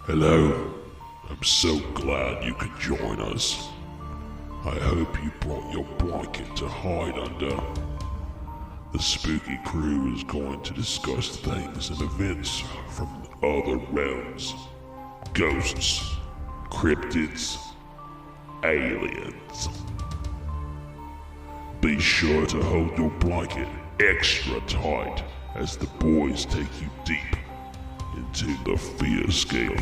Hello. I'm so glad you could join us. I hope you brought your blanket to hide under. The spooky crew is going to discuss things and events from other realms. Ghosts, cryptids, aliens. Be sure to hold your blanket extra tight as the boys take you deep into the FearScape.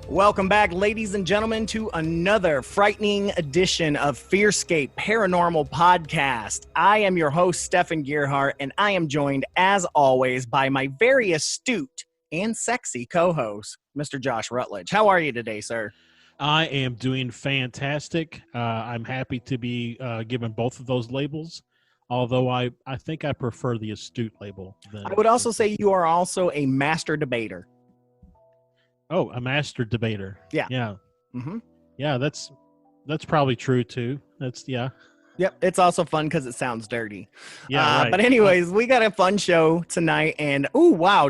Welcome back, ladies and gentlemen, to another frightening edition of FearScape Paranormal Podcast. I am your host, Stefan Gearhart, and I am joined, as always, by my very astute and sexy co-host, Mr. Josh Rutledge. How are you today, sir? I am doing fantastic. I'm happy to be given both of those labels, although I think I prefer the astute label. I would also say you are also a master debater. Oh, a master debater. Yeah. Yeah. Mm-hmm. Yeah, that's probably true too. Yeah. Yep, it's also fun because it sounds dirty. Yeah, right. But anyways, we got a fun show tonight, and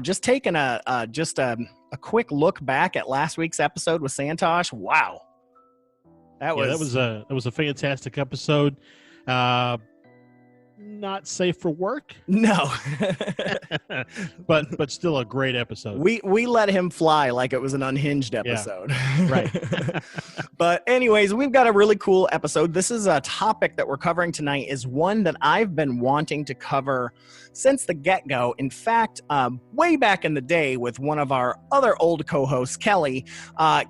just taking a quick look back at last week's episode with Santosh. Wow, that was a fantastic episode. Not safe for work. No, but still a great episode. We let him fly like it was an unhinged episode. Yeah, right. But anyways, we've got a really cool episode. This is a topic that we're covering tonight is one that I've been wanting to cover since the get-go. In fact, way back in the day with one of our other old co-hosts, Kelly.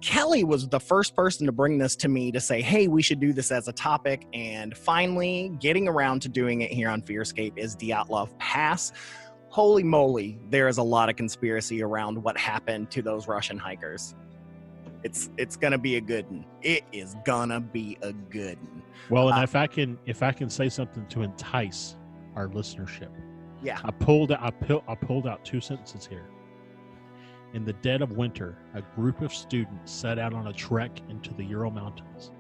Kelly was the first person to bring this to me to say, hey, we should do this as a topic. And finally, getting around to doing it here on FearScape is Dyatlov Pass. Holy moly, there is a lot of conspiracy around what happened to those Russian hikers. It's gonna be a good one. It is gonna be a good one. Well, and if I can say something to entice our listenership, yeah, I pulled out two sentences here. In the dead of winter, a group of students set out on a trek into the Ural Mountains.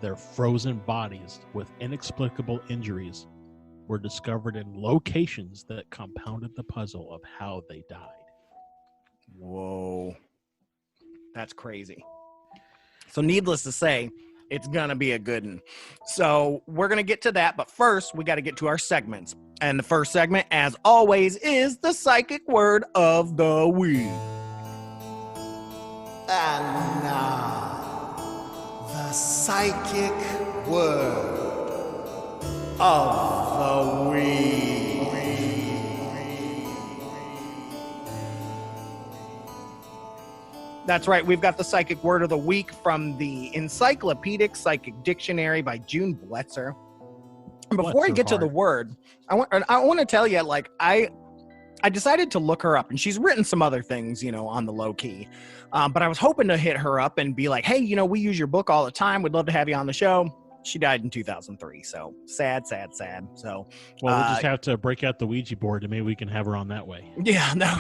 Their frozen bodies with inexplicable injuries were discovered in locations that compounded the puzzle of how they died. Whoa. That's crazy. So needless to say, it's going to be a good one. So we're going to get to that. But first, we got to get to our segments. And the first segment, as always, is the psychic word of the week. And now, the psychic word of the week. That's right. We've got the psychic word of the week from the Encyclopedic Psychic Dictionary by June Bletzer. And before I get to the word, I want to tell you, like, I decided to look her up, and she's written some other things, on the low key. But I was hoping to hit her up and be like, hey, we use your book all the time. We'd love to have you on the show. She died in 2003. So sad. So, well, we'll just have to break out the Ouija board and maybe we can have her on that way. Yeah, no.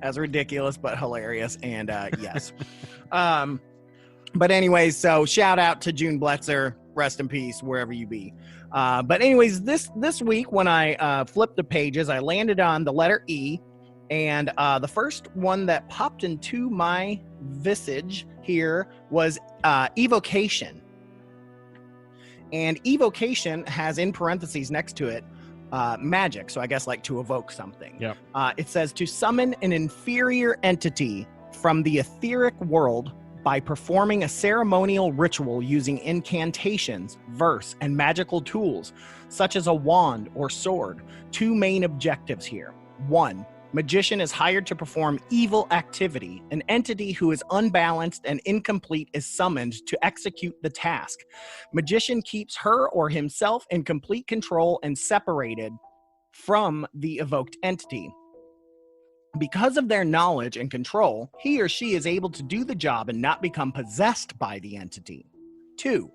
That's ridiculous, but hilarious. And yes. But anyways, so shout out to June Bletzer. Rest in peace, wherever you be. But anyways, this week when I flipped the pages, I landed on the letter E. And the first one that popped into my visage here was evocation. And evocation has in parentheses next to it magic. So I guess like to evoke something. Yeah. It says to summon an inferior entity from the etheric world by performing a ceremonial ritual using incantations, verse, and magical tools, such as a wand or sword. Two main objectives here. 1. Magician is hired to perform evil activity. An entity who is unbalanced and incomplete is summoned to execute the task. Magician keeps her or himself in complete control and separated from the evoked entity. Because of their knowledge and control, he or she is able to do the job and not become possessed by the entity. 2.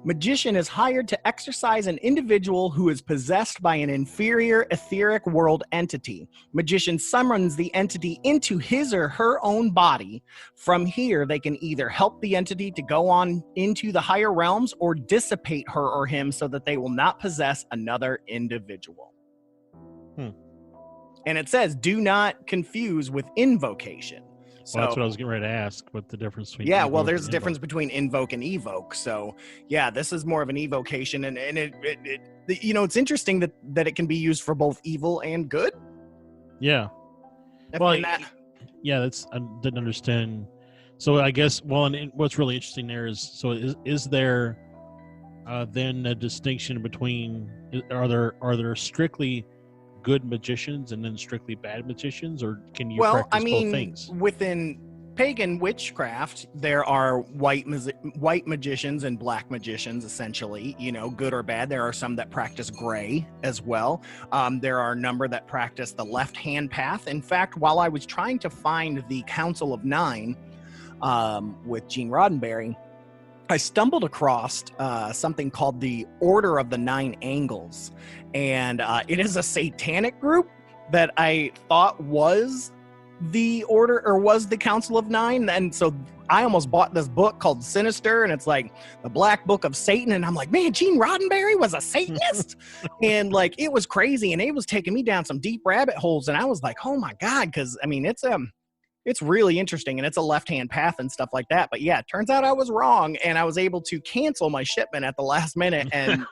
Magician is hired to exorcise an individual who is possessed by an inferior etheric world entity. Magician summons the entity into his or her own body. From here, they can either help the entity to go on into the higher realms or dissipate her or him so that they will not possess another individual. And it says, do not confuse with invocation. So, Well, that's what I was getting ready to ask. What the difference between? yeah, well, evoke there's a and difference invoke. between invoke and evoke. So, yeah, this is more of an evocation, and it it's interesting that it can be used for both evil and good. Yeah. I Well, find that. Yeah, I didn't understand. So I guess, well, and what's really interesting there is, is there then a distinction between, are there strictly good magicians and then strictly bad magicians, or can you Well, practice I mean, both things? within pagan witchcraft, there are white magicians and black magicians, essentially, good or bad. There are some that practice gray as well. There are a number that practice the left-hand path. In fact, while I was trying to find the Council of Nine with Gene Roddenberry, I stumbled across something called the Order of the Nine Angles, and it is a satanic group that I thought was the order, or was the Council of Nine. And so I almost bought this book called Sinister, and it's like the Black Book of Satan, and I'm like, man, Gene Roddenberry was a Satanist. And like, it was crazy, and it was taking me down some deep rabbit holes, and I was like, oh my God, because I mean, it's really interesting, and it's a left-hand path and stuff like that. But yeah, it turns out I was wrong, and I was able to cancel my shipment at the last minute, and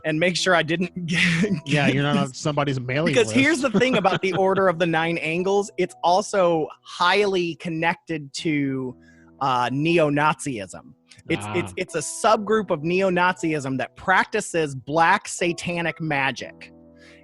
and make sure I didn't get Yeah, you're not on somebody's mailing because list. here's the thing about the Order of the Nine Angles: it's also highly connected to neo-Nazism. It's a subgroup of neo-Nazism that practices black satanic magic,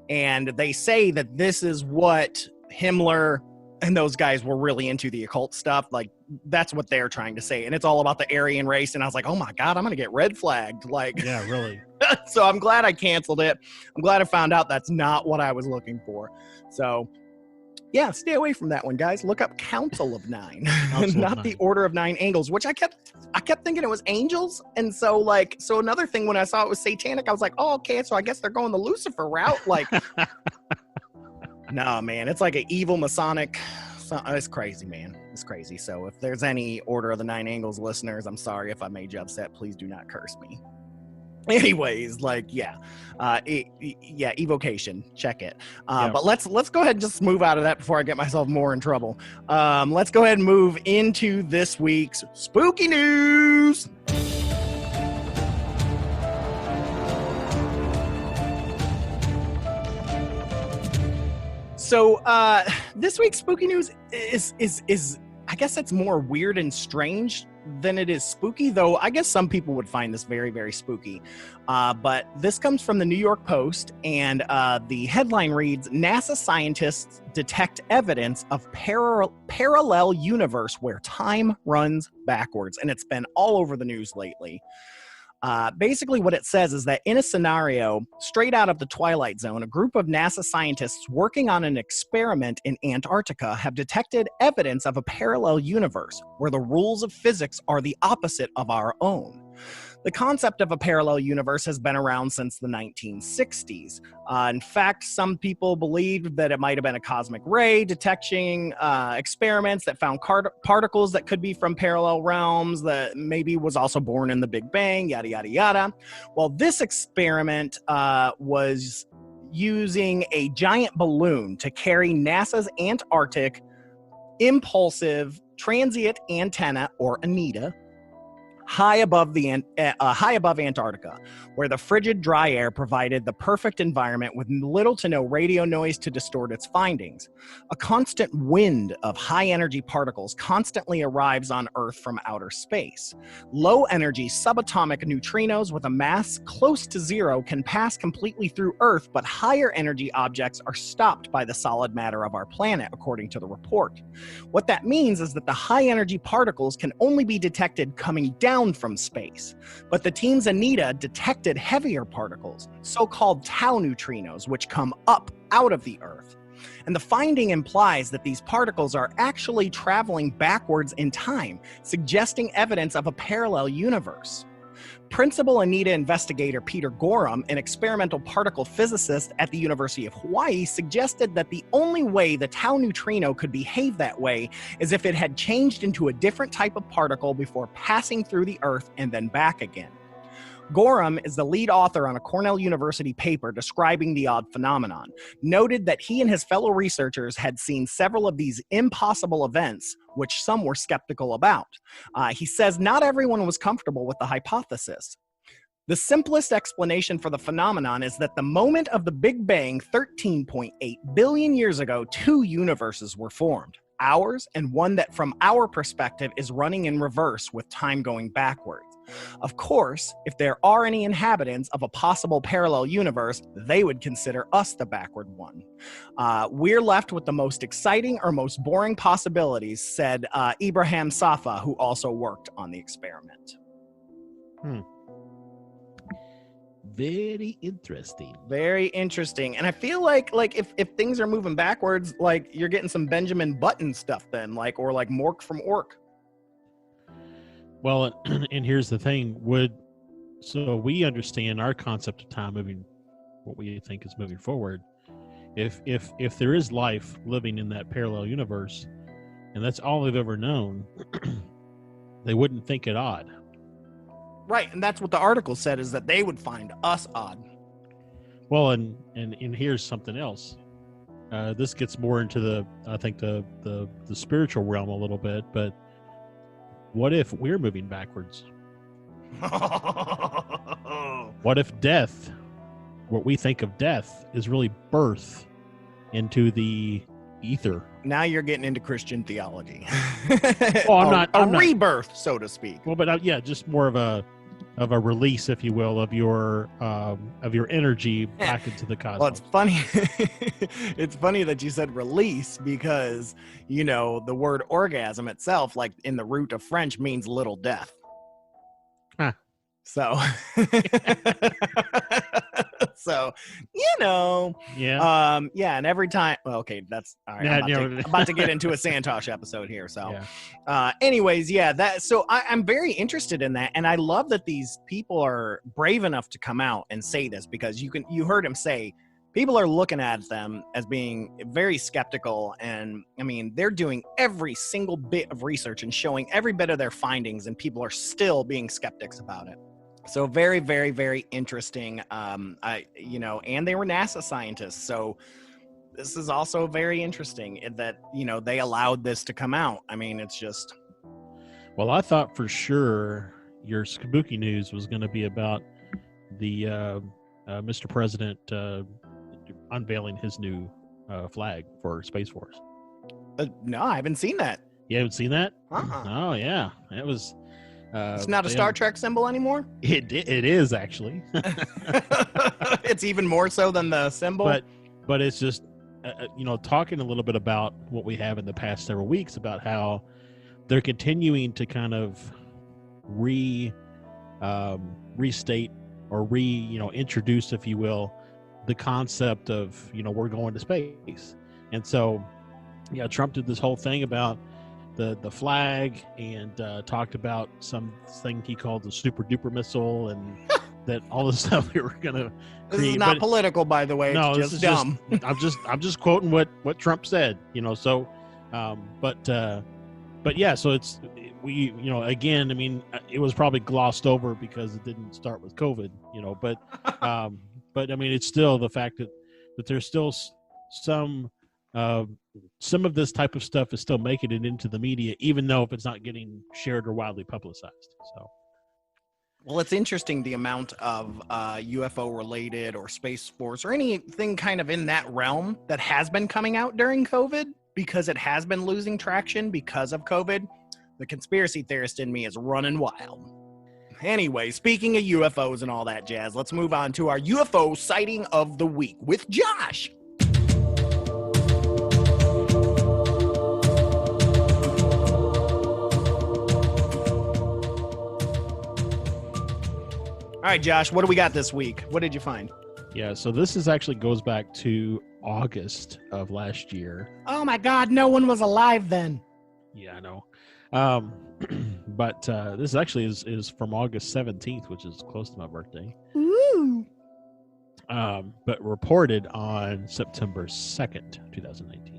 and they say that this is what Himmler and those guys were really into, the occult stuff. Like, that's what they're trying to say. And it's all about the Aryan race. And I was like, oh my God, I'm going to get red flagged. Like, Yeah, really. so I'm glad I canceled it. I'm glad I found out that's not what I was looking for. So yeah, stay away from that one, guys. Look up Council of Nine, Council of not the Nine. Order of Nine Angles, which I kept thinking it was angels. And so another thing, when I saw it was satanic, I was like, oh, okay, so I guess they're going the Lucifer route. Like, no, man, it's like an evil Masonic. It's crazy, man. It's crazy. So if there's any Order of the Nine Angles listeners, I'm sorry if I made you upset. Please do not curse me. Anyways, evocation. Check it. Yeah. But let's go ahead and just move out of that before I get myself more in trouble. Let's go ahead and move into this week's spooky news. So this week's spooky news is I guess it's more weird and strange than it is spooky, though I guess some people would find this very, very spooky. But this comes from the New York Post, and the headline reads, NASA scientists detect evidence of parallel universe where time runs backwards. And it's been all over the news lately. Basically what it says is that in a scenario straight out of the Twilight Zone, a group of NASA scientists working on an experiment in Antarctica have detected evidence of a parallel universe where the rules of physics are the opposite of our own. The concept of a parallel universe has been around since the 1960s. In fact, some people believed that it might have been a cosmic ray detecting experiments that found particles that could be from parallel realms, that maybe was also born in the Big Bang, yada, yada, yada. Well, this experiment was using a giant balloon to carry NASA's Antarctic Impulsive Transient Antenna, or ANITA, high above Antarctica, where the frigid dry air provided the perfect environment with little to no radio noise to distort its findings. A constant wind of high-energy particles constantly arrives on Earth from outer space. Low-energy subatomic neutrinos with a mass close to zero can pass completely through Earth, but higher-energy objects are stopped by the solid matter of our planet, according to the report. What that means is that the high-energy particles can only be detected coming down from space, but the team's ANITA detected heavier particles, so-called tau neutrinos, which come up out of the Earth. And the finding implies that these particles are actually traveling backwards in time, suggesting evidence of a parallel universe. Principal Anita investigator Peter Gorham, an experimental particle physicist at the University of Hawaii, suggested that the only way the tau neutrino could behave that way is if it had changed into a different type of particle before passing through the Earth and then back again. Gorham is the lead author on a Cornell University paper describing the odd phenomenon, noted that he and his fellow researchers had seen several of these impossible events, which some were skeptical about. He says not everyone was comfortable with the hypothesis. The simplest explanation for the phenomenon is that the moment of the Big Bang 13.8 billion years ago, two universes were formed, ours and one that from our perspective is running in reverse with time going backwards. Of course, if there are any inhabitants of a possible parallel universe, they would consider us the backward one. We're left with the most exciting or most boring possibilities, said Ibrahim Safa, who also worked on the experiment. Very interesting. Very interesting. And I feel like if things are moving backwards, like you're getting some Benjamin Button stuff then, or like Mork from Ork. Well, and here's the thing: so we understand our concept of time moving, what we think is moving forward. If there is life living in that parallel universe, and that's all they've ever known, they wouldn't think it odd. Right, and that's what the article said, is that they would find us odd. Well, and here's something else. This gets more into the spiritual realm a little bit, but what if we're moving backwards? What if death, what we think of death, is really birth into the ether? Now you're getting into Christian theology. Well, I'm not rebirth, so to speak. Well, but just more of a release, if you will, of your energy back into the cosmos. Well, it's funny. It's funny that you said release, because the word orgasm itself, like in the root of French, means little death. Huh. So, yeah. And every time, well, okay, that's all right. I'm about to get into a Santosh episode here. So, anyways, I'm very interested in that. And I love that these people are brave enough to come out and say this, because you heard him say, people are looking at them as being very skeptical. And I mean, they're doing every single bit of research and showing every bit of their findings, and people are still being skeptics about it. So very, very, very interesting. And they were NASA scientists. So this is also very interesting that, they allowed this to come out. I mean, it's just. Well, I thought for sure your Kabuki news was going to be about the Mr. President unveiling his new flag for Space Force. No, I haven't seen that. You haven't seen that? Uh-uh. Oh, yeah. It was. It's not a Star Trek symbol anymore? It is, actually. It's even more so than the symbol? But it's just, talking a little bit about what we have in the past several weeks about how they're continuing to kind of restate or introduce, if you will, the concept of, we're going to space. And so, Trump did this whole thing about the flag and talked about something he called the super duper missile, and that all the stuff we were gonna create. This is not political, by the way. No, it's just dumb. I'm just quoting what Trump said. So so it's again, I mean, it was probably glossed over because it didn't start with COVID. But I mean, it's still the fact that there's still some of this type of stuff is still making it into the media, even though if it's not getting shared or widely publicized. So, well, it's interesting the amount of UFO related or Space Force or anything kind of in that realm that has been coming out during COVID, because it has been losing traction because of COVID. The conspiracy theorist in me is running wild. Anyway, speaking of UFOs and all that jazz, let's move on to our UFO sighting of the week with Josh. All right, Josh, what do we got this week? What did you find? Yeah, so this actually goes back to August of last year. Oh my God, no one was alive then. Yeah, I know. But this actually is from August 17th, which is close to my birthday. Woo! But reported on September 2nd, 2019.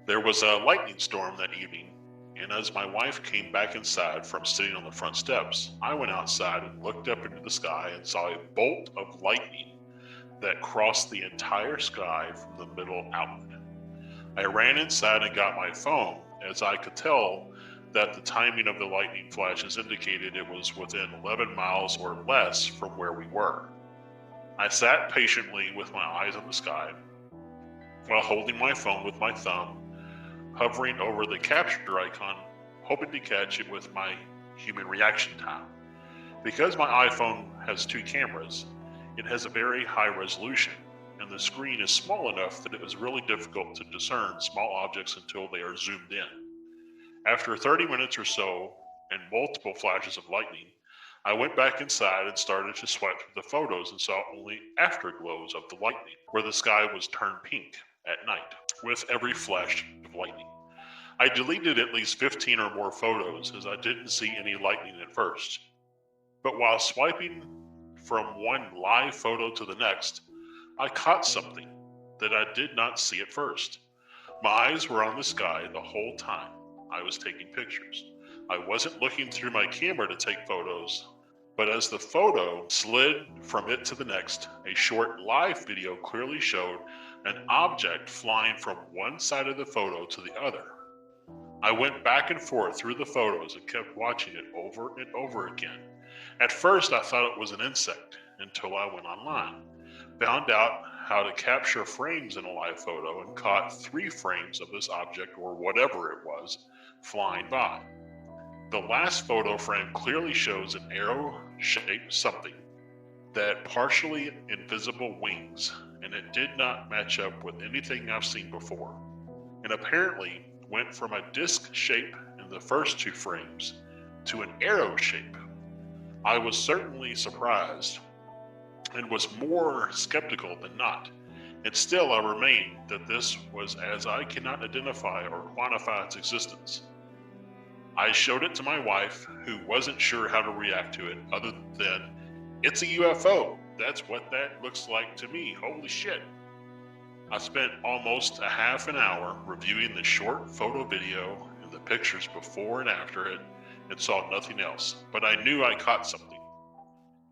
There was a lightning storm that evening, and as my wife came back inside from sitting on the front steps, I went outside and looked up into the sky and saw a bolt of lightning that crossed the entire sky from the middle outward. I ran inside and got my phone, as I could tell that the timing of the lightning flashes indicated it was within 11 miles or less from where we were. I sat patiently with my eyes on the sky while holding my phone with my thumb, hovering over the capture icon, hoping to catch it with my human reaction time. Because my iPhone has 2 cameras, it has a very high resolution, and the screen is small enough that it was really difficult to discern small objects until they are zoomed in. After 30 minutes or so and multiple flashes of lightning, I went back inside and started to swipe through the photos and saw only afterglows of the lightning, where the sky was turned pink at night with every flash of lightning. I deleted at least 15 or more photos as I didn't see any lightning at first. But while swiping from one live photo to the next, I caught something that I did not see at first. My eyes were on the sky the whole time I was taking pictures. I wasn't looking through my camera to take photos, but as the photo slid from it to the next, a short live video clearly showed an object flying from one side of the photo to the other. I went back and forth through the photos and kept watching it over and over again. At first, I thought it was an insect until I went online, found out how to capture frames in a live photo, and caught 3 frames of this object, or whatever it was, flying by. The last photo frame clearly shows an arrow-shaped something that partially invisible wings, and it did not match up with anything I've seen before, and apparently went from a disc shape in the first 2 frames to an arrow shape. I was certainly surprised and was more skeptical than not, and still I remain that this was, as I cannot identify or quantify its existence. I showed it to my wife, who wasn't sure how to react to it other than, "It's a UFO. That's what that looks like to me. Holy shit." I spent almost a half an hour reviewing the short photo video and the pictures before and after it, and saw nothing else, but I knew I caught something,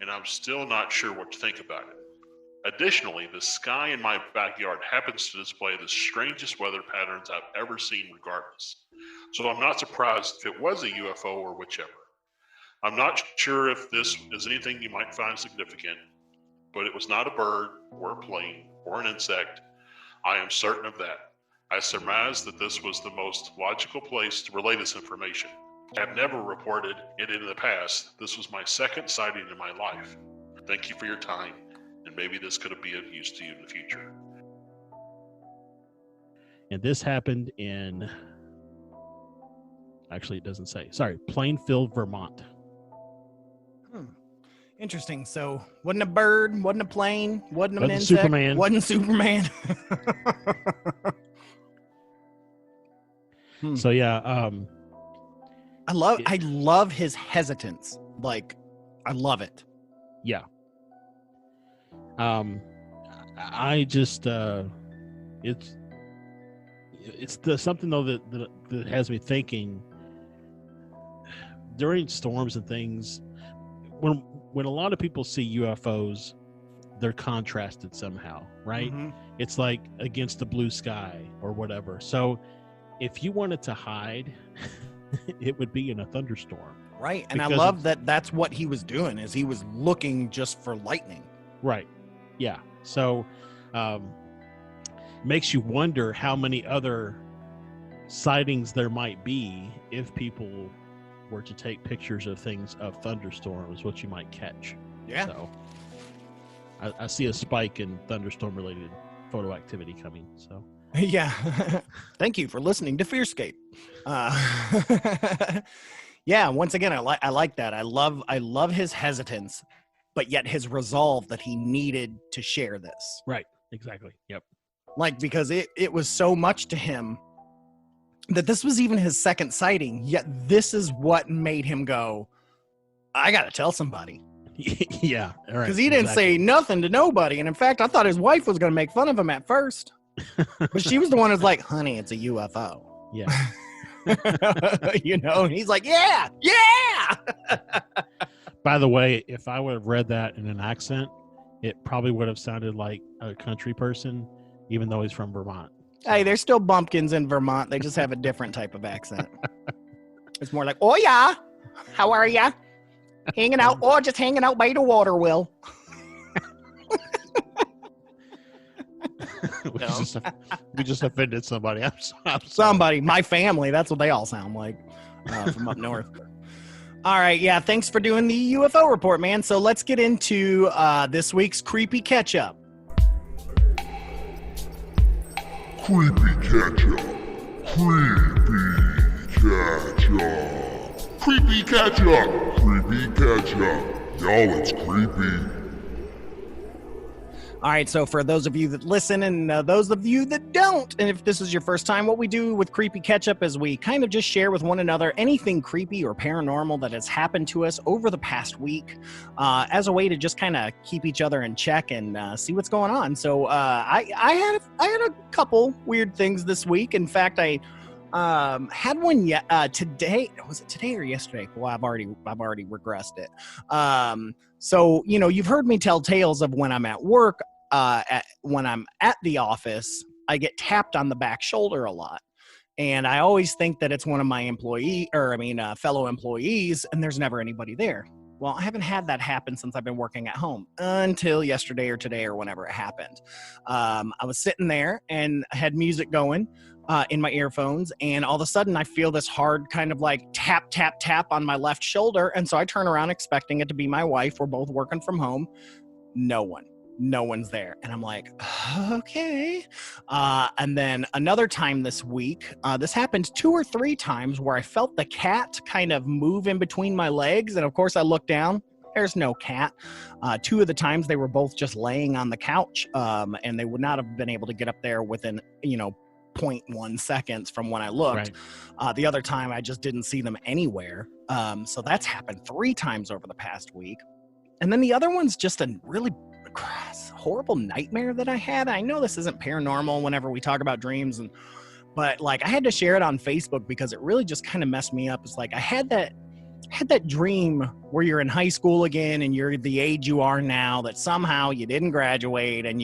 and I'm still not sure what to think about it. Additionally, the sky in my backyard happens to display the strangest weather patterns I've ever seen regardless, so I'm not surprised if it was a UFO or whichever. I'm not sure if this is anything you might find significant, but it was not a bird or a plane or an insect. I am certain of that. I surmise that this was the most logical place to relay this information. I've never reported it in the past. This was my second sighting in my life. Thank you for your time, and maybe this could be of use to you in the future. And this happened in, actually it doesn't say, sorry, Plainfield, Vermont. Interesting. So, wasn't a bird, wasn't a plane, wasn't an Wasn't insect, Superman. wasn't Superman. So yeah, I love his hesitance. Like, I love it. yeah. I just it's something though that has me thinking during storms and things. When a lot of people see UFOs, they're contrasted somehow, right? Mm-hmm. It's like against the blue sky or whatever. So if you wanted to hide, it would be in a thunderstorm. Right. And I Because love that that's what he was doing, is he was looking just for lightning. Right. Yeah. So makes you wonder how many other sightings there might be if people were to take pictures of things, of thunderstorms, what you might catch. Yeah. So I see a spike in thunderstorm related photo activity coming. So Yeah. Thank you for listening to FearScape. Yeah. Once again, I like that. I love his hesitance, but yet his resolve that he needed to share this. right. Exactly. Yep. Like, because it was so much to him that this was even his second sighting, yet this is what made him go, I got to tell somebody. Yeah. All right. Because he didn't say nothing to nobody. And in fact, I thought his wife was going to make fun of him at first. But she was the one who's like, honey, it's a UFO. Yeah. And he's like, yeah. By the way, if I would have read that in an accent, it probably would have sounded like a country person, even though he's from Vermont. So. Hey, there's still bumpkins in Vermont. They just have a different type of accent. It's more like, oh, yeah. How are ya? Hanging out, or just hanging out by the water wheel. We just offended somebody. I'm sorry. Somebody, my family. That's what they all sound like from up north. All right. Yeah. Thanks for doing the UFO report, man. So let's get into this week's creepy catch up. Creepy catch-up. Creepy catch-up. Creepy catch-up. Y'all, it's creepy. All right, so for those of you that listen and those of you that don't, and if this is your first time, what we do with Creepy Catch-Up is we kind of just share with one another anything creepy or paranormal that has happened to us over the past week as a way to just kind of keep each other in check and see what's going on. So I had a couple weird things this week. In fact, I had one today. Was it today or yesterday? Well, I've already regressed it. So, you've heard me tell tales of when I'm at work, when I'm at the office, I get tapped on the back shoulder a lot. And I always think that it's one of my fellow employees, and there's never anybody there. Well, I haven't had that happen since I've been working at home until yesterday or today or whenever it happened. I was sitting there and I had music going in my earphones, and all of a sudden I feel this hard kind of like tap, tap, tap on my left shoulder. And so I turn around expecting it to be my wife. We're both working from home. No one's there. And I'm like, okay. And then another time this week, this happened 2 or 3 times where I felt the cat kind of move in between my legs. And of course I looked down, there's no cat. 2 of the times they were both just laying on the couch, and they would not have been able to get up there within, 0.1 seconds from when I looked. Right. The other time I just didn't see them anywhere. So that's happened 3 times over the past week. And then the other one's just a really horrible nightmare that I had. I know this isn't paranormal whenever we talk about dreams, but like I had to share it on Facebook because it really just kind of messed me up. It's like I had that dream where you're in high school again and you're the age you are now, that somehow you didn't graduate and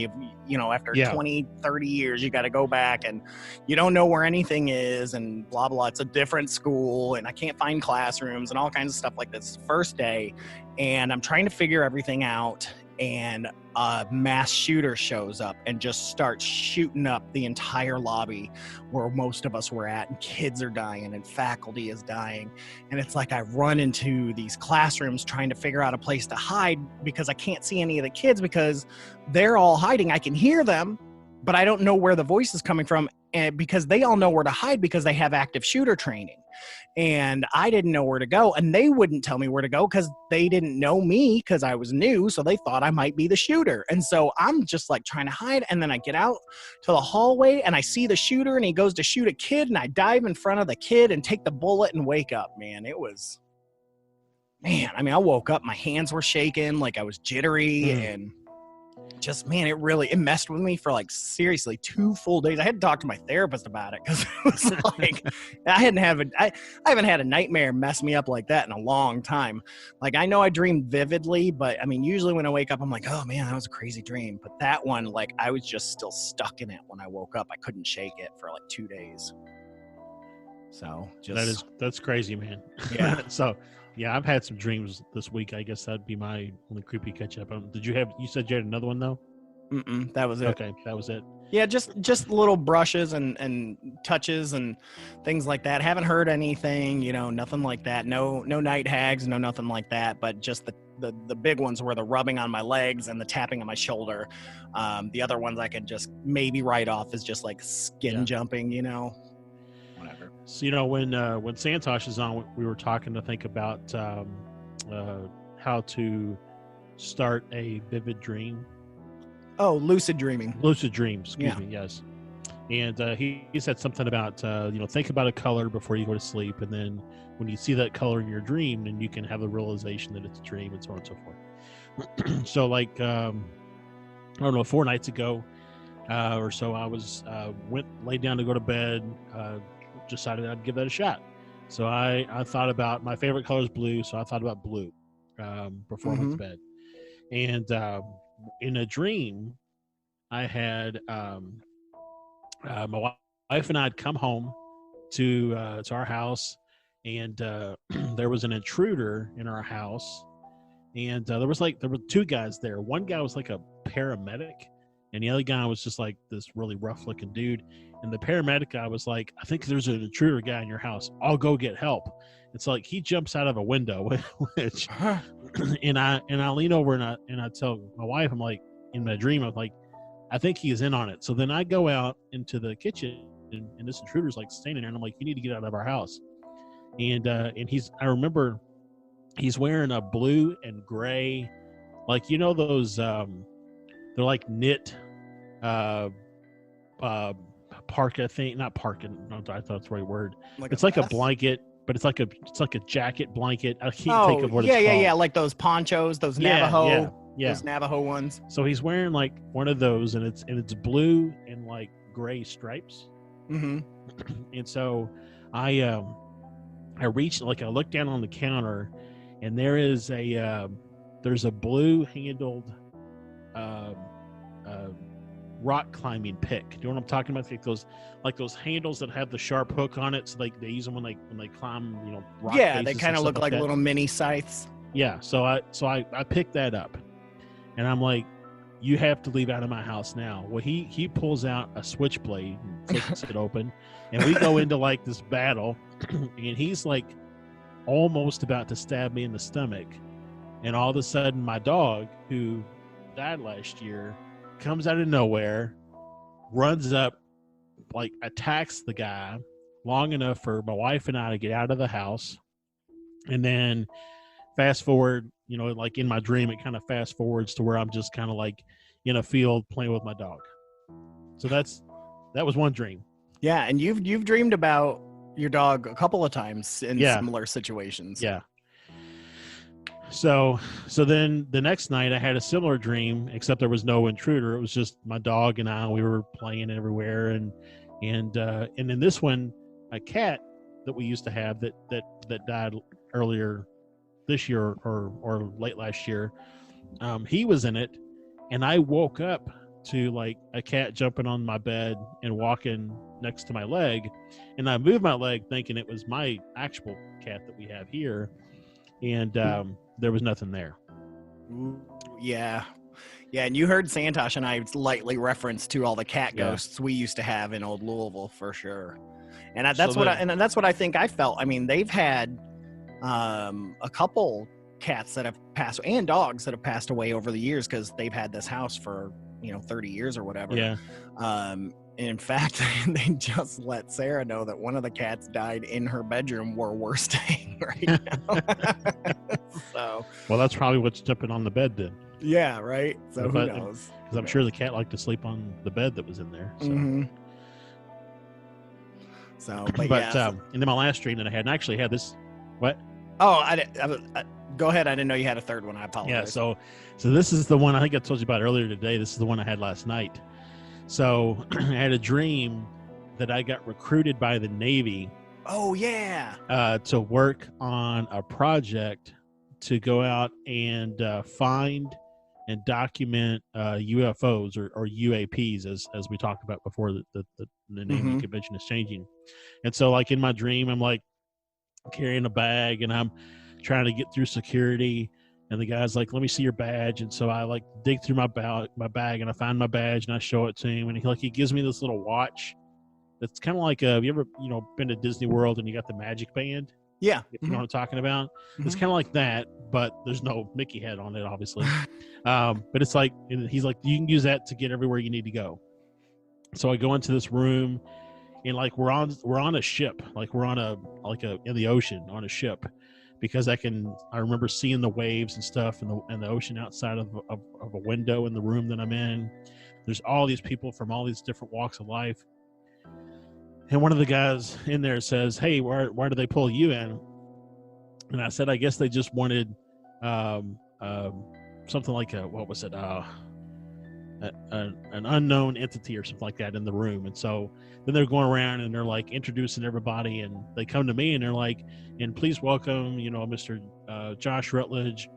after 20, 30 years, you got to go back and you don't know where anything is and blah, blah. It's a different school and I can't find classrooms and all kinds of stuff like this. First day. And I'm trying to figure everything out, and a mass shooter shows up and just starts shooting up the entire lobby where most of us were at, and kids are dying and faculty is dying. And it's like I run into these classrooms trying to figure out a place to hide because I can't see any of the kids because they're all hiding. I can hear them, but I don't know where the voice is coming from, and because they all know where to hide because they have active shooter training. And I didn't know where to go, and they wouldn't tell me where to go because they didn't know me because I was new, so they thought I might be the shooter. And so I'm just like trying to hide, and then I get out to the hallway and I see the shooter and he goes to shoot a kid, and I dive in front of the kid and take the bullet and wake up. I woke up, my hands were shaking, like I was jittery, and just, it messed with me for like seriously 2 full days. I had to talk to my therapist about it because it was like I haven't had a nightmare mess me up like that in a long time. Like I know I dreamed vividly, but usually when I wake up, I'm like, oh man, that was a crazy dream. But that one, like I was just still stuck in it when I woke up. I couldn't shake it for like 2 days. So that's crazy, man. Yeah. So. Yeah, I've had some dreams this week. I guess that'd be my only creepy catch up. You said you had another one though? That was it. Okay, that was it. Yeah, just little brushes and touches and things like that. Haven't heard anything, nothing like that. No night hags, no nothing like that. But just the big ones were the rubbing on my legs and the tapping on my shoulder. The other ones I can just maybe write off as just like skin jumping, whatever. So when Santosh is on, we were talking to think about how to start a vivid dream. Oh, lucid dreaming. Lucid dreams, excuse me, yes. And he said something about think about a color before you go to sleep, and then when you see that color in your dream, then you can have the realization that it's a dream, and so on and so forth. So like I don't know, 4 nights ago or so, I was laid down to go to bed, decided I'd give that a shot. So I thought about, my favorite color is blue, so I thought about blue before I went to bed. And in a dream, I had my wife and I had come home to our house, and there was an intruder in our house, and there were 2 guys there. One guy was like a paramedic, and the other guy was just like this really rough looking dude. And the paramedic guy was like, I think there's an intruder guy in your house. I'll go get help. It's like he jumps out of a window, which and I lean over and I tell my wife, I'm like, in my dream, I'm like, I think he is in on it. So then I go out into the kitchen, and this intruder's like standing there, and I'm like, you need to get out of our house. And I remember he's wearing a blue and gray, like, those they're like knit parka thing, not parka, no, I thought it's the right word. It's like a blanket, but it's like a jacket blanket. I can't think of what it's called. Yeah, like those ponchos, those Navajo. Yeah. Those Navajo ones. So he's wearing like one of those, and it's blue and like gray stripes. Mm-hmm. And so I reached, like, I looked down on the counter, and there's a blue handled rock climbing pick. Do you know what I'm talking about? Like those handles that have the sharp hook on it, so they use them when they climb, rock faces. They kind of look like that. little mini scythes. Yeah, so I picked that up, and I'm like, you have to leave out of my house now. Well, he pulls out a switchblade and flips it open, and we go into like this battle, and he's like almost about to stab me in the stomach, and all of a sudden my dog, who died last year, comes out of nowhere, runs up, like attacks the guy long enough for my wife and I to get out of the house. And then fast forward, like in my dream, it kind of fast forwards to where I'm just kind of like in a field playing with my dog. So that was one dream. Yeah, and you've dreamed about your dog a couple of times in similar situations. Yeah. So then the next night I had a similar dream, except there was no intruder. It was just my dog and I. We were playing everywhere, and in this one, a cat that we used to have that died earlier this year or late last year. He was in it, and I woke up to like a cat jumping on my bed and walking next to my leg, and I moved my leg thinking it was my actual cat that we have here, and there was nothing there. Yeah, and you heard Santosh and I lightly reference to all the cat ghosts we used to have in old Louisville for sure, and that's what I think I felt. I mean, they've had a couple cats that have passed, and dogs that have passed away over the years because they've had this house for 30 years or whatever. Yeah. In fact, they just let Sarah know that one of the cats died in her bedroom where we're staying right now. So, well, that's probably what's jumping on the bed then. Yeah, right. So who knows? Because I'm sure the cat liked to sleep on the bed that was in there. So. Mm-hmm. So, but and then my last dream that I had, and I actually had this. What? Oh, go ahead. I didn't know you had a third one. I apologize. Yeah. So this is the one I think I told you about earlier today. This is the one I had last night. So I had a dream that I got recruited by the Navy. Oh yeah. To work on a project to go out and find and document UFOs or UAPs, as we talked about before. The naming convention is changing, and so like in my dream, I'm like carrying a bag and I'm trying to get through security. And the guy's like, let me see your badge. And so I like dig through my bag and I find my badge and I show it to him. And he gives me this little watch. That's kind of like, have you ever, been to Disney World and you got the magic band? Yeah. If you know what I'm talking about. Mm-hmm. It's kind of like that, but there's no Mickey head on it, obviously. But it's like, and he's like, you can use that to get everywhere you need to go. So I go into this room and like, we're on a ship. Like we're on in the ocean on a ship. Because I remember seeing the waves and stuff and the ocean outside of a window in the room that I'm in. There's all these people from all these different walks of life. And one of the guys in there says, "Hey, why do they pull you in?" And I said, "I guess they just wanted something like an unknown entity or something like that in the room." And so then they're going around and they're like introducing everybody, and they come to me and they're like, "And please welcome, Mr. Josh Rutledge,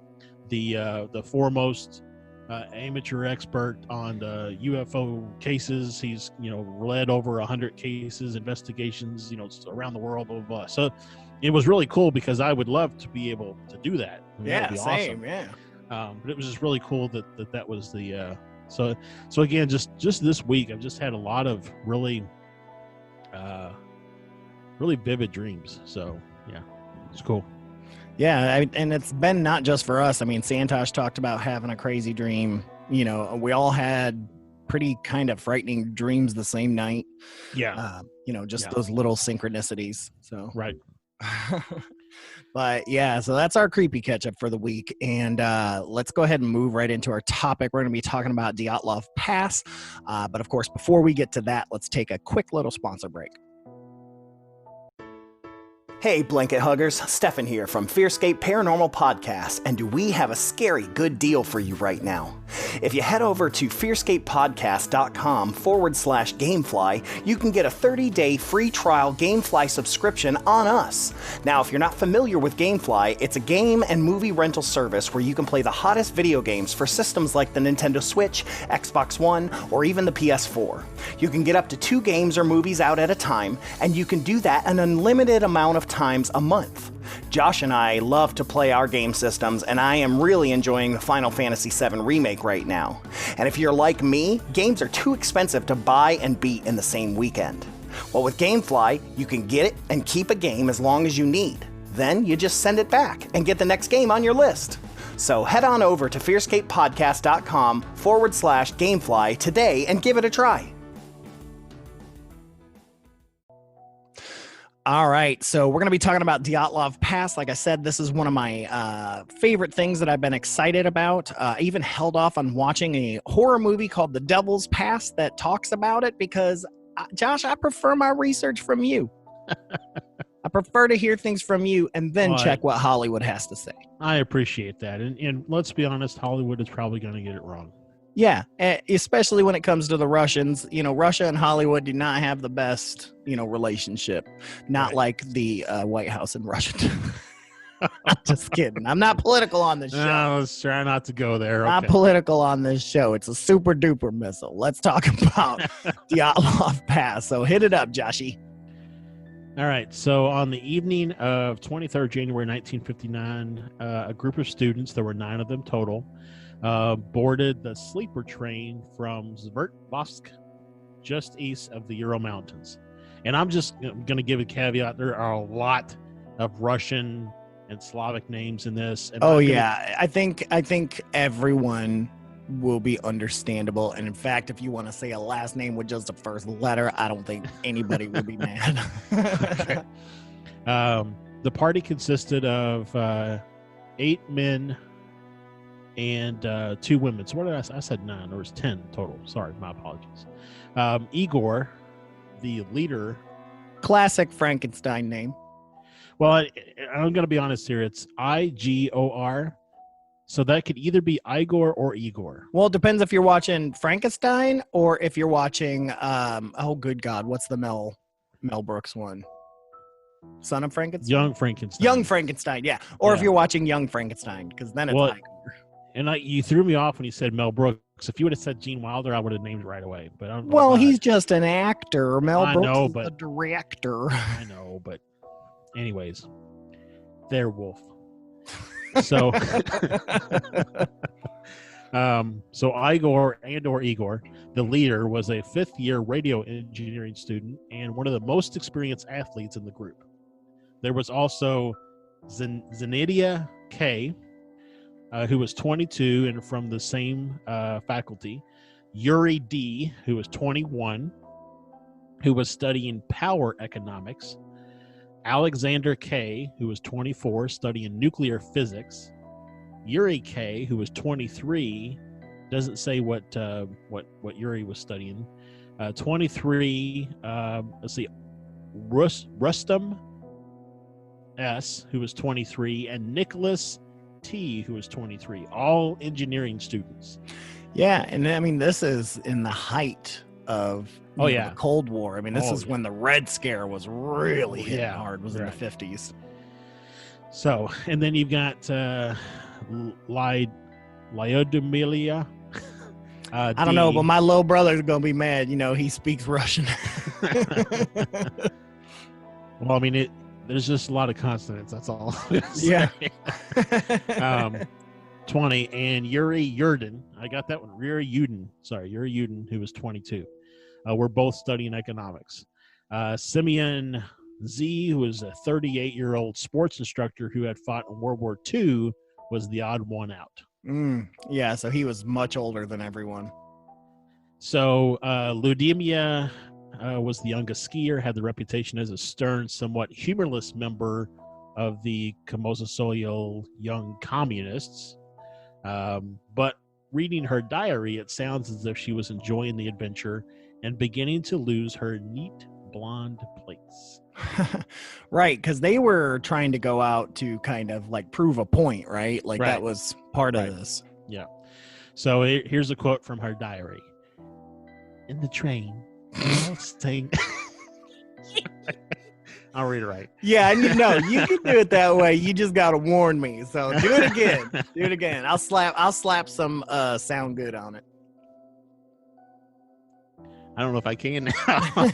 the foremost amateur expert on UFO cases. He's led over 100 cases, investigations, around the world, blah, blah, blah." So it was really cool because I would love to be able to do that. I mean, that would be same, awesome. yeah. But it was just really cool that was the so again, just this week I've just had a lot of really vivid dreams. So yeah, it's cool. Yeah, and it's been not just for us. I mean, Santosh talked about having a crazy dream. We all had pretty kind of frightening dreams the same night. Yeah. Those little synchronicities. So right. But yeah, so that's our creepy catch-up for the week. And let's go ahead and move right into our topic. We're going to be talking about Dyatlov Pass. But of course, before we get to that, let's take a quick little sponsor break. Hey, blanket huggers, Stefan here from FearScape Paranormal Podcast, and do we have a scary good deal for you right now? If you head over to fearscapepodcast.com/Gamefly, you can get a 30-day free trial Gamefly subscription on us. Now, if you're not familiar with Gamefly, it's a game and movie rental service where you can play the hottest video games for systems like the Nintendo Switch, Xbox One, or even the PS4. You can get up to 2 games or movies out at a time, and you can do that an unlimited amount of times a month. Josh and I love to play our game systems, and I am really enjoying the Final Fantasy VII Remake right now. And if you're like me, games are too expensive to buy and beat in the same weekend. Well, with Gamefly, you can get it and keep a game as long as you need. Then you just send it back and get the next game on your list. So head on over to fearscapepodcast.com/Gamefly today and give it a try. All right, so we're going to be talking about Dyatlov Pass. Like I said, this is one of my favorite things that I've been excited about. I even held off on watching a horror movie called The Devil's Pass that talks about it because, Josh, I prefer my research from you. I prefer to hear things from you and then check what Hollywood has to say. I appreciate that. And let's be honest, Hollywood is probably going to get it wrong. Yeah, especially when it comes to the Russians. Russia and Hollywood do not have the best, relationship. Not like the White House in Russia. Just kidding. I'm not political on this show. No, let's try not to go there. Not political on this show. It's a super duper missile. Let's talk about Dyatlov Pass. So hit it up, Joshy. All right. So on the evening of 23rd January 1959, a group of students, there were 9 of them total, boarded the sleeper train from Sverdlovsk, just east of the Ural Mountains. And I'm just going to give a caveat. There are a lot of Russian and Slavic names in this. And I think everyone will be understandable. And in fact, if you want to say a last name with just the first letter, I don't think anybody will be mad. Okay. The party consisted of 8 men and 2 women. So what did I say? I said 9. There was 10 total. Sorry, my apologies. Igor, the leader. Classic Frankenstein name. Well, I'm going to be honest here. It's Igor. So that could either be Igor or Igor. Well, it depends if you're watching Frankenstein or if you're watching, oh, good God, what's the Mel Brooks one? Son of Frankenstein? Young Frankenstein. Young Frankenstein, yeah. Or if you're watching Young Frankenstein, because then it's Igor. And you threw me off when you said Mel Brooks. If you would have said Gene Wilder, I would have named it right away. But I don't know. Well, he's just an actor. Mel Brooks is a director. I know, but anyways, they're Wolf. So, so Igor or Igor, the leader, was a 5th-year radio engineering student and one of the most experienced athletes in the group. There was also Zenidia K, who was 22 and from the same faculty, Yuri D, who was 21, who was studying power economics, Alexander K, who was 24, studying nuclear physics, Yuri K, who was 23, doesn't say what Yuri was studying, 23, let's see, Rustam S., who was 23, and Nicholas T., who was 23, all engineering students. Yeah, and I mean, this is in the height of the Cold War. I mean, this is when the Red Scare was really hitting hard, was in the 50s. So, and then you've got Lyodemilia. I don't know, but my little brother's going to be mad. You know, he speaks Russian. Well, I mean, there's just a lot of consonants. That's all. Yeah. 20, and Yuri Yudin. I got that one. Yuri Yudin, who was 22. We're both studying economics. Simeon Z., who was a 38-year-old sports instructor who had fought in World War II, was the odd one out. Yeah, so he was much older than everyone. So Ludmila was the youngest skier, had the reputation as a stern, somewhat humorless member of the Komsomolsk Young Communists. But reading her diary, it sounds as if she was enjoying the adventure and beginning to lose her neat blonde plaits. Right, because they were trying to go out to kind of like prove a point, right? Like that was part of this. Yeah. So here's a quote from her diary. In the train, I was saying... I'll read it right. Yeah, you can do it that way. You just got to warn me. So do it again. Do it again. I'll slap some sound good on it. I don't know if I can now. All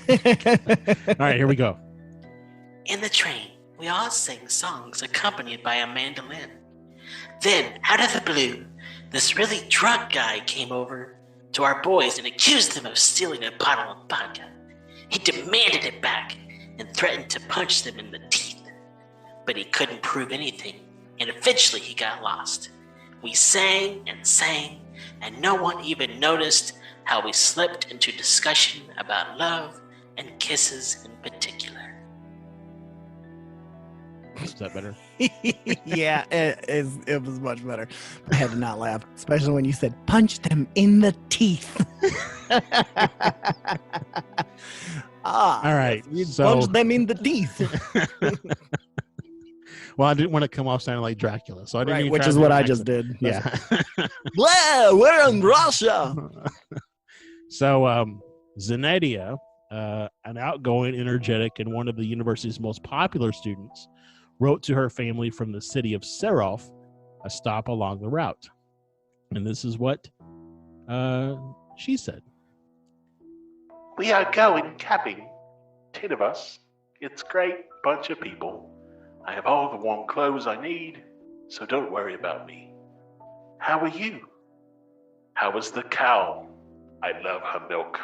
right, here we go. In the train, we all sang songs accompanied by a mandolin. Then, out of the blue, this really drunk guy came over to our boys and accused them of stealing a bottle of vodka. He demanded it back and threatened to punch them in the teeth. But he couldn't prove anything, and eventually he got lost. We sang, and no one even noticed how we slipped into discussion about love and kisses in particular. Is that better? Yeah, it was much better. I had to not laugh, especially when you said, punch them in the teeth. All right. You punch them in the teeth. Well, I didn't want to come off sounding like Dracula, so I didn't. Which is what I just did. Yeah. Blah, we're in Russia. So, Zenadia, an outgoing, energetic, and one of the university's most popular students, wrote to her family from the city of Serov, a stop along the route. And this is what she said. We are going camping. 10 of us. It's a great bunch of people. I have all the warm clothes I need, so don't worry about me. How are you? How is the cow? I love her milk.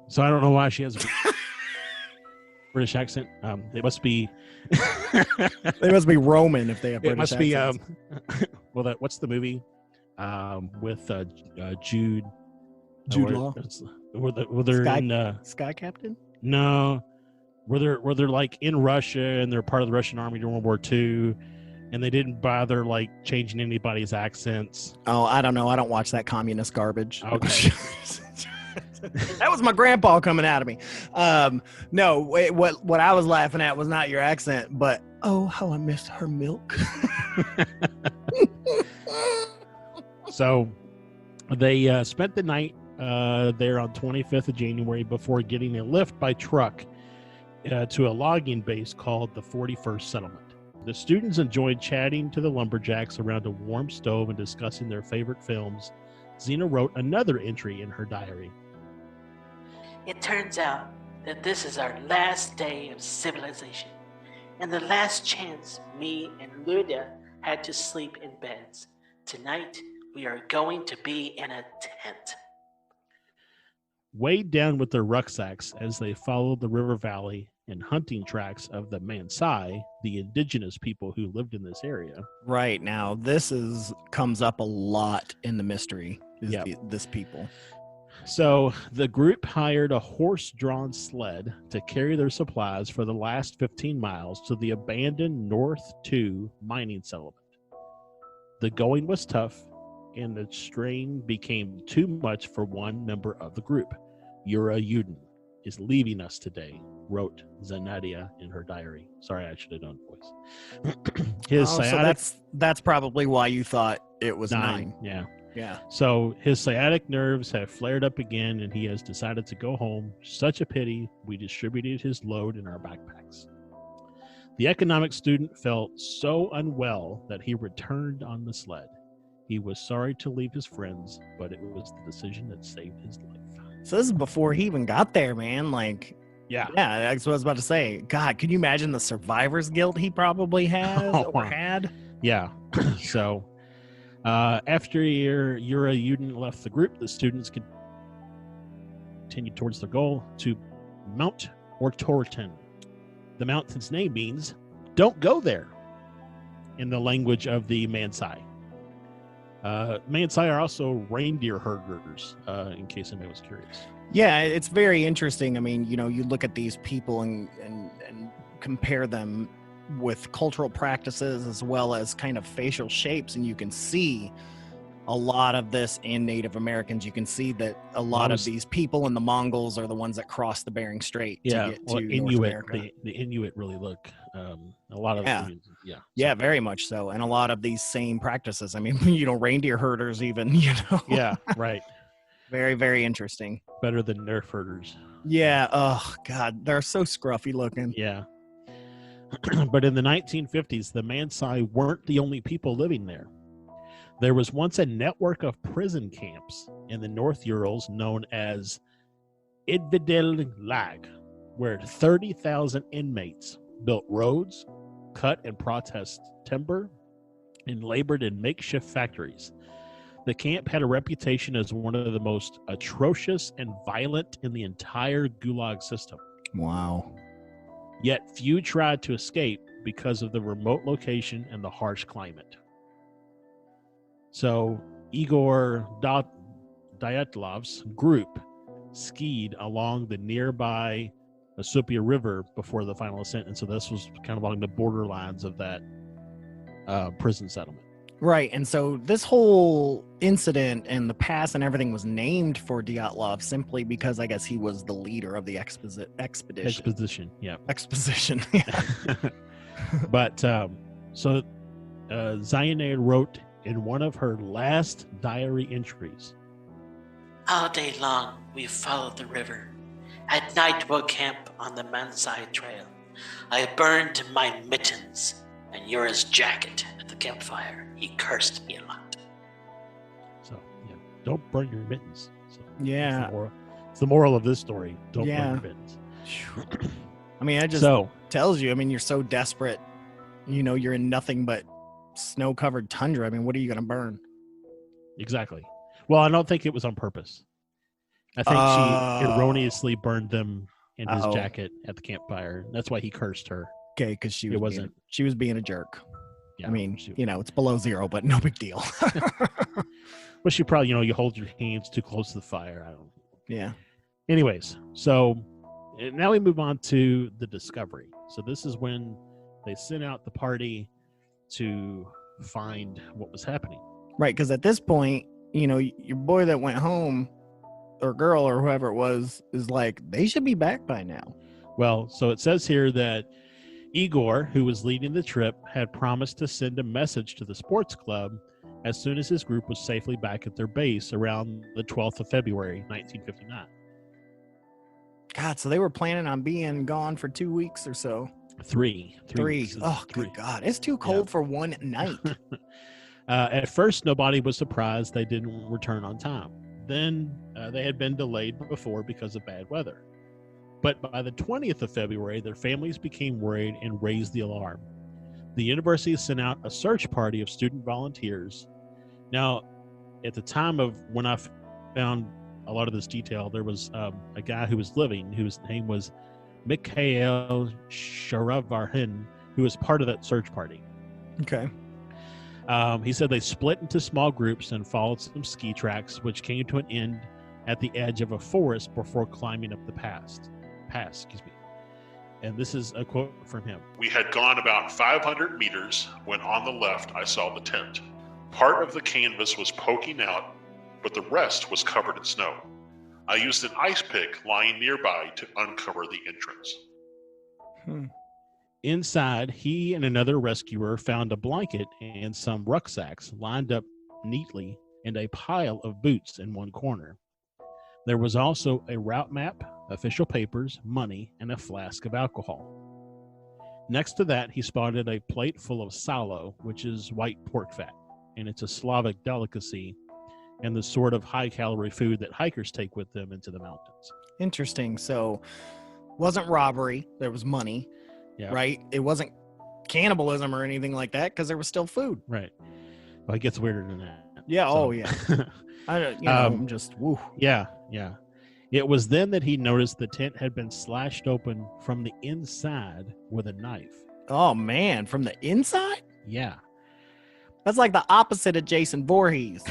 So I don't know why she has a British accent. It must be. They must be Roman if they have British accents. It must be. Well, what's the movie with Jude? Jude Law. Were they're Sky Captain? No, were they're like in Russia and they're part of the Russian army during World War II, and they didn't bother like changing anybody's accents. Oh, I don't know. I don't watch that communist garbage. Okay. That was my grandpa coming out of me. No, wait, what I was laughing at was not your accent, but oh, how I missed her milk. So they spent the night there on 25th of January before getting a lift by truck to a logging base called the 41st Settlement. The students enjoyed chatting to the lumberjacks around a warm stove and discussing their favorite films. Xena wrote another entry in her diary. It turns out that this is our last day of civilization, and the last chance me and Luda had to sleep in beds. Tonight, we are going to be in a tent. Weighed down with their rucksacks as they followed the river valley and hunting tracks of the Mansai, the indigenous people who lived in this area. Right, now this comes up a lot in the mystery. This people. So the group hired a horse-drawn sled to carry their supplies for the last 15 miles to the abandoned North 2 mining settlement. The going was tough, and the strain became too much for one member of the group, Ural Mountains. is leaving us today, wrote Zanadia in her diary. Sorry, I should have done voice. His sciatic, so that's probably why you thought it was 9. Yeah. Yeah. So his sciatic nerves have flared up again, and he has decided to go home. Such a pity. We distributed his load in our backpacks. The economics student felt so unwell that he returned on the sled. He was sorry to leave his friends, but it was the decision that saved his life. So this is before he even got there, man. Like, Yeah. that's what I was about to say. God, could you imagine the survivor's guilt he probably has Oh, or wow. had? Yeah. So after Ura Yudin left the group, the students continued towards their goal to Mount Ortorton. The mountain's name means "don't go there" in the language of the Mansai. Mansai are also reindeer herders, in case anybody was curious. Yeah, it's very interesting. I mean, you look at these people and compare them with cultural practices as well as kind of facial shapes, and you can see a lot of this in Native Americans. You can see that a lot of these people and the Mongols are the ones that cross the Bering Strait to get to North Inuit, America. the Inuit really look a lot of Yeah, very much so. And a lot of these same practices. I mean, reindeer herders even, Yeah, right. Very, very interesting. Better than Nerf herders. Yeah. Oh, God. They're so scruffy looking. Yeah. But in the 1950s, the Mansai weren't the only people living there. There was once a network of prison camps in the North Urals known as Idvidil Lag, where 30,000 inmates built roads, cut and processed timber, and labored in makeshift factories. The camp had a reputation as one of the most atrocious and violent in the entire Gulag system. Wow. Yet few tried to escape because of the remote location and the harsh climate. So Igor Dyatlov's group skied along the nearby Asupia River before the final ascent, and so this was kind of along the borderlines of that prison settlement. Right, and so this whole incident and the pass and everything was named for Dyatlov simply because I guess he was the leader of the expedition. Exposition, yeah. Exposition. But so Zayane wrote in one of her last diary entries, All day long we followed the river. At night we'll camp on the Mansai Trail. I burned my mittens and Ura's jacket at the campfire. He cursed me a lot. so yeah, don't burn your mittens. So Yeah. it's the moral of this story. Don't burn Yeah. your mittens. I mean, it just tells you, I mean, you're so desperate, you're in nothing but snow-covered tundra. I mean, what are you going to burn? Exactly. Well, I don't think it was on purpose. I think she erroneously burned them in his jacket at the campfire. That's why he cursed her. Okay, because she was being a jerk. Yeah, I mean, it's below zero, but no big deal. Well, she probably, you hold your hands too close to the fire. I don't know. Yeah. Anyways, so now we move on to the discovery. So this is when they sent out the party to find what was happening. Right, because at this point, your boy that went home, or girl, or whoever it was, is like, they should be back by now. Well, so it says here that Igor, who was leading the trip, had promised to send a message to the sports club as soon as his group was safely back at their base around the 12th of February, 1959. God, so they were planning on being gone for 2 weeks or so. Three. Oh, good God. It's too cold for one night. At first, nobody was surprised they didn't return on time. Then they had been delayed before because of bad weather. But by the 20th of February, their families became worried and raised the alarm. The university sent out a search party of student volunteers. Now, at the time of when I found a lot of this detail, there was a guy who was living, whose name was Mikhail Sharavarhin, who was part of that search party. Okay. He said they split into small groups and followed some ski tracks, which came to an end at the edge of a forest before climbing up the pass. And this is a quote from him. We had gone about 500 meters when on the left I saw the tent. Part of the canvas was poking out, but the rest was covered in snow. I used an ice pick lying nearby to uncover the entrance. Inside, he and another rescuer found a blanket and some rucksacks lined up neatly and a pile of boots in one corner. There was also a route map, official papers, money, and a flask of alcohol. Next to that, he spotted a plate full of salo, which is white pork fat, and it's a Slavic delicacy and the sort of high-calorie food that hikers take with them into the mountains. Interesting. So, wasn't robbery. There was money, right? It wasn't cannibalism or anything like that because there was still food. Right. Well, it gets weirder than that. Yeah. So, oh, yeah. I'm just, woo. Yeah. It was then that he noticed the tent had been slashed open from the inside with a knife. Oh, man. From the inside? Yeah. That's like the opposite of Jason Voorhees.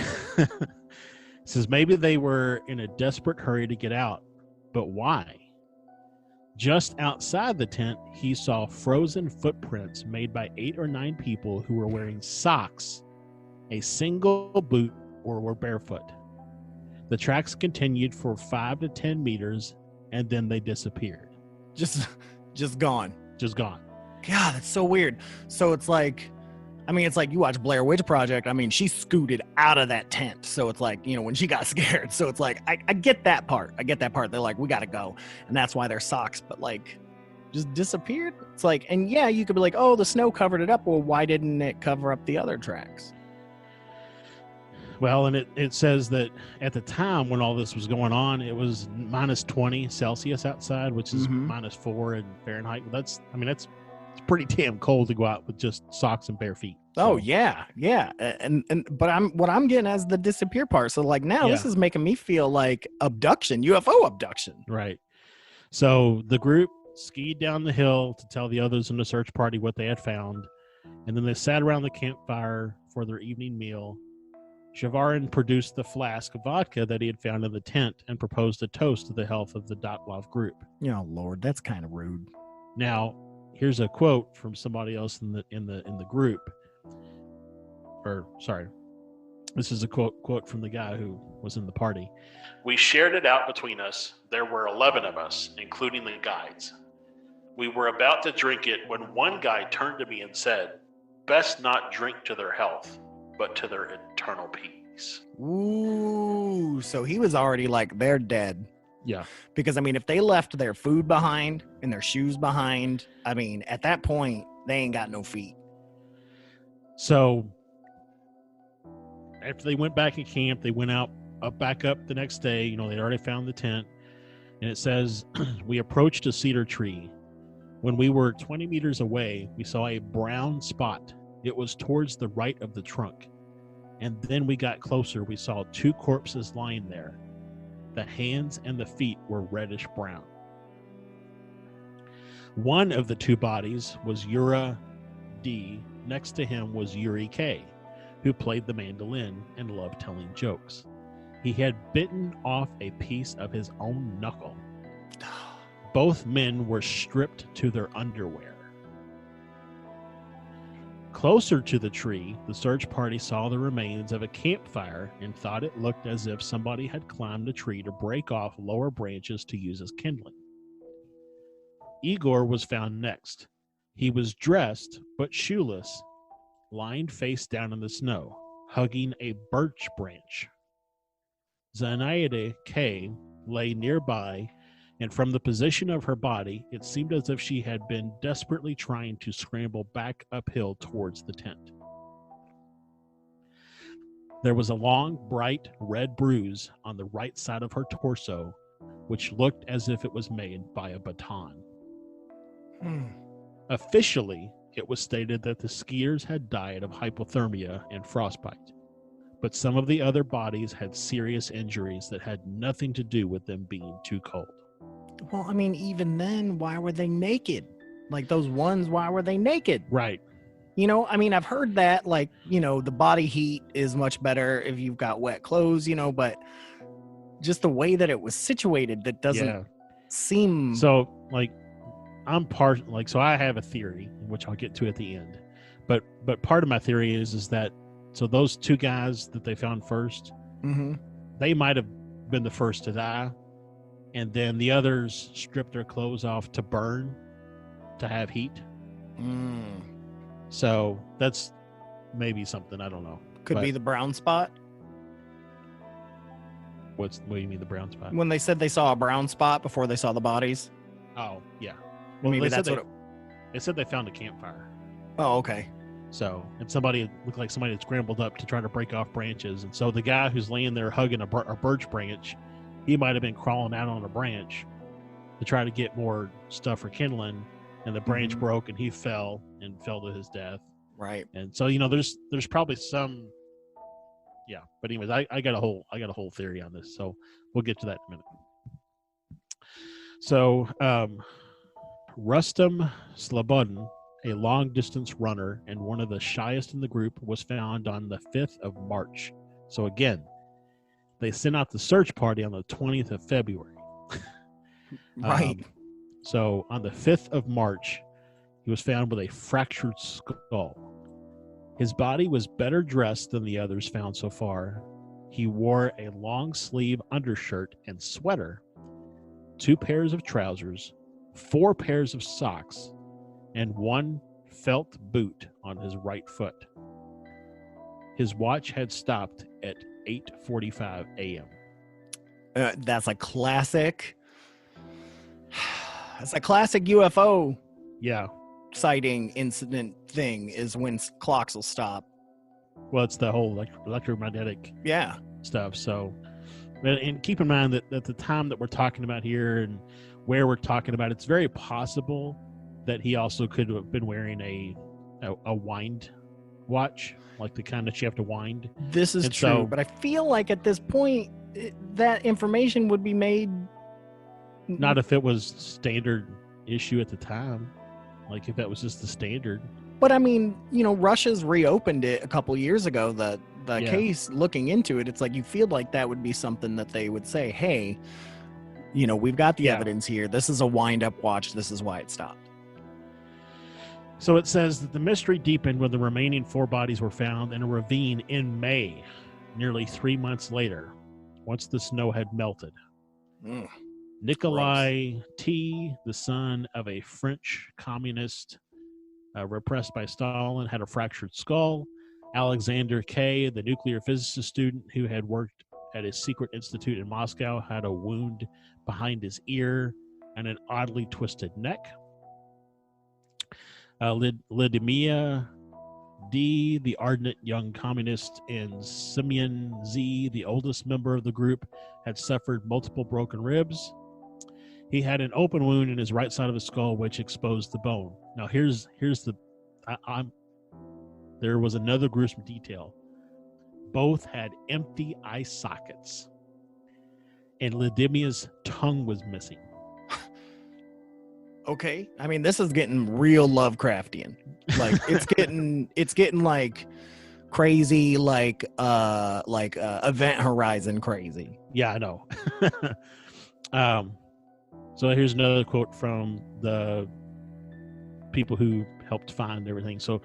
Says maybe they were in a desperate hurry to get out, but why? Just outside the tent, he saw frozen footprints made by 8 or 9 people who were wearing socks, a single boot, or were barefoot. The tracks continued for 5 to 10 meters, and then they disappeared. Just gone. Just gone. God, that's so weird. So it's like you watch Blair Witch Project. I mean, she scooted out of that tent. So it's like, when she got scared. So it's like, I get that part. They're like, we got to go. And that's why they're socks. But like, just disappeared. It's like, and yeah, you could be like, oh, the snow covered it up. Well, why didn't it cover up the other tracks? Well, and it says that at the time when all this was going on, it was minus 20 Celsius outside, which is minus 4 in Fahrenheit. It's pretty damn cold to go out with just socks and bare feet. So. Oh yeah. But what I'm getting as the disappear part. So like now this is making me feel like abduction, UFO abduction. Right. So the group skied down the hill to tell the others in the search party what they had found, and then they sat around the campfire for their evening meal. Shavarin produced the flask of vodka that he had found in the tent and proposed a toast to the health of the Dyatlov group. Oh Lord, that's kind of rude. Now, here's a quote from somebody else in the group. Or sorry, this is a quote from the guy who was in the party. We shared it out between us. There were 11 of us, including the guides. We were about to drink it when one guy turned to me and said, "Best not drink to their health, but to their eternal peace." Ooh, so he was already like, they're dead. Yeah. Because, if they left their food behind and their shoes behind, at that point, they ain't got no feet. So after they went back in camp, they went back up the next day. They'd already found the tent. And it says, we approached a cedar tree. When we were 20 meters away, we saw a brown spot. It was towards the right of the trunk. And then we got closer. We saw 2 corpses lying there. The hands and the feet were reddish brown. One of the 2 bodies was Ura D. Next to him was Yuri K., who played the mandolin and loved telling jokes. He had bitten off a piece of his own knuckle. Both men were stripped to their underwear. Closer to the tree, the search party saw the remains of a campfire and thought it looked as if somebody had climbed a tree to break off lower branches to use as kindling. Igor was found next. He was dressed, but shoeless, lying face down in the snow, hugging a birch branch. Zanaida K. lay nearby, and from the position of her body, it seemed as if she had been desperately trying to scramble back uphill towards the tent. There was a long, bright red bruise on the right side of her torso, which looked as if it was made by a baton. Officially, it was stated that the skiers had died of hypothermia and frostbite, but some of the other bodies had serious injuries that had nothing to do with them being too cold. Well, even then, why were they naked? Like those ones, why were they naked? Right. I've heard that, the body heat is much better if you've got wet clothes, but just the way that it was situated, that doesn't seem... So, so I have a theory, which I'll get to at the end. But part of my theory is that, so those 2 guys that they found first, they might have been the first to die, and then the others stripped their clothes off to burn, to have heat. So that's maybe something, I don't know. Could be the brown spot. What do you mean, the brown spot? When they said they saw a brown spot before they saw the bodies. Oh, yeah. Well, maybe that's what they said they found a campfire. Oh, okay. So, and somebody looked like somebody had scrambled up to try to break off branches. And so the guy who's laying there hugging a birch branch, he might have been crawling out on a branch to try to get more stuff for kindling. And the branch broke and he fell to his death. Right. And so, there's probably some, yeah. But anyways, I got a whole theory on this. So we'll get to that in a minute. So, Rustam Slobodin, a long-distance runner and one of the shyest in the group, was found on the 5th of March. So again, they sent out the search party on the 20th of February. Right. So on the 5th of March, he was found with a fractured skull. His body was better dressed than the others found so far. He wore a long-sleeve undershirt and sweater, 2 pairs of trousers, 4 pairs of socks, and 1 felt boot on his right foot. His watch had stopped at 8:45 a.m. That's a classic. That's a classic UFO sighting incident thing, is when clocks will stop. Well, it's the whole electromagnetic stuff. So, and keep in mind that at the time that we're talking about here and where we're talking about, it's very possible that he also could have been wearing a wind watch, like the kind that you have to wind. This is true, but I feel like at this point that information would be made. Not if it was standard issue at the time, like if that was just the standard. But I mean, Russia's reopened it a couple years ago. The case, looking into it, it's like you feel like that would be something that they would say, hey, we've got the evidence here. This is a wind-up watch. This is why it stopped. So it says that the mystery deepened when the remaining 4 bodies were found in a ravine in May, nearly 3 months later, once the snow had melted. Nikolai T., the son of a French communist repressed by Stalin, had a fractured skull. Alexander K., the nuclear physicist student who had worked at a secret institute in Moscow, had a wound behind his ear and an oddly twisted neck. Lidimia D., the ardent young communist, and Simeon Z., the oldest member of the group, had suffered multiple broken ribs. He had an open wound in his right side of his skull, which exposed the bone. Now, there was another gruesome detail. Both had empty eye sockets, and Lidimia's tongue was missing. Okay, I mean, this is getting real Lovecraftian. Like it's getting like crazy, like Event Horizon crazy. Yeah, I know. So here's another quote from the people who helped find everything. So,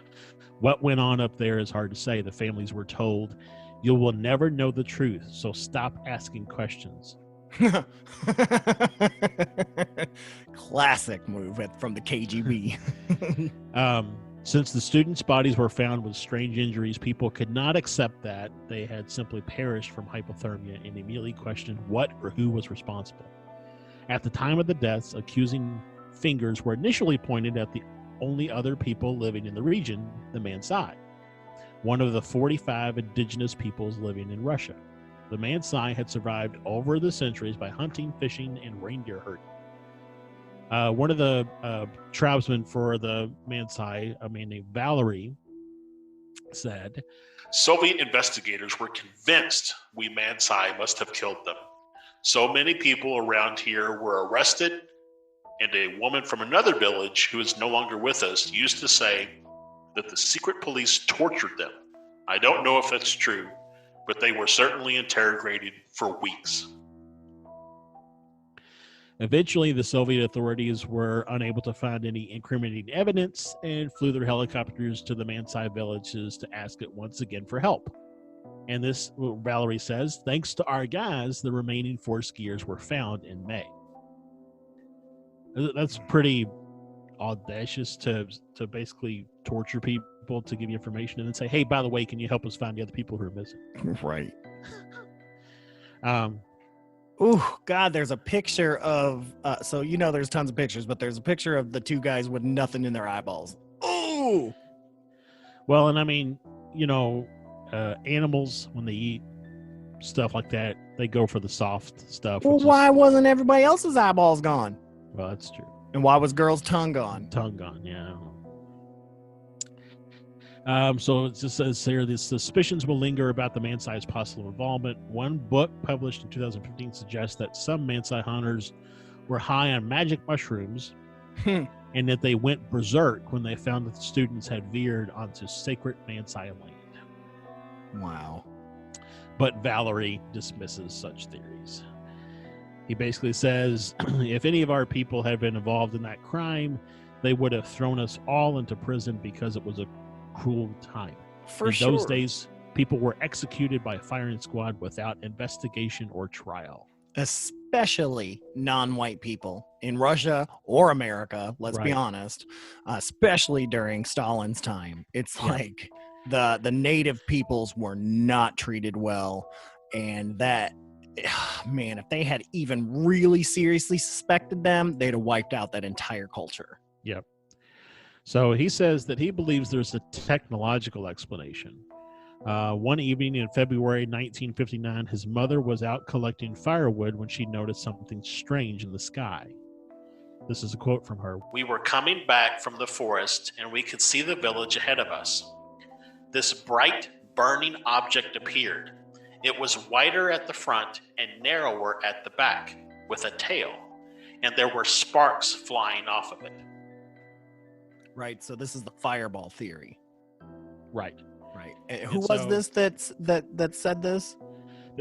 what went on up there is hard to say. The families were told, "You will never know the truth, so stop asking questions." Classic move from the KGB. Since the students' bodies were found with strange injuries, people could not accept that they had simply perished from hypothermia and immediately questioned what or who was responsible. At the time of the deaths, accusing fingers were initially pointed at the only other people living in the region, the Mansai, one of the 45 indigenous peoples living in Russia. The Mansai had survived over the centuries by hunting, fishing, and reindeer herding. One of the tribesmen for the Mansai, a man named Valerie, said, Soviet investigators were convinced we Mansai must have killed them. So many people around here were arrested, and a woman from another village who is no longer with us used to say that the secret police tortured them. I don't know if that's true, but they were certainly interrogated for weeks. Eventually, the Soviet authorities were unable to find any incriminating evidence and flew their helicopters to the Mansai villages to ask it once again for help. And this, Valerie says, thanks to our guys, the remaining 4 skiers were found in May. That's pretty audacious to basically torture people to give you information and then say, hey, by the way, can you help us find the other people who are missing? Right. Um, Oh, God, there's a picture of, so there's tons of pictures, but there's a picture of the two guys with nothing in their eyeballs. Oh! well, and I mean, animals, when they eat stuff like that, they go for the soft stuff. Well, why wasn't everybody else's eyeballs gone? Well, that's true. And why was girl's tongue gone? Tongue gone, yeah. I don't know. So it just says here, the suspicions will linger about the Mansai's possible involvement. One book published in 2015 suggests that some Mansai hunters were high on magic mushrooms and that they went berserk when they found that the students had veered onto sacred Mansai land. Wow. But Valerie dismisses such theories. He basically says, if any of our people had been involved in that crime, they would have thrown us all into prison because it was a cruel time. In those days, people were executed by a firing squad without investigation or trial. Especially non-white people in Russia or America, let's be honest, especially during Stalin's time. It's like the native peoples were not treated well, and that, man, if they had even really seriously suspected them, they'd have wiped out that entire culture. Yep. So he says that he believes there's a technological explanation. One evening in February 1959, his mother was out collecting firewood when she noticed something strange in the sky. This is a quote from her. We were coming back from the forest and we could see the village ahead of us. This bright, burning object appeared. It was wider at the front and narrower at the back, with a tail, and there were sparks flying off of it. Right, so this is the fireball theory. Right. Who was this that said this?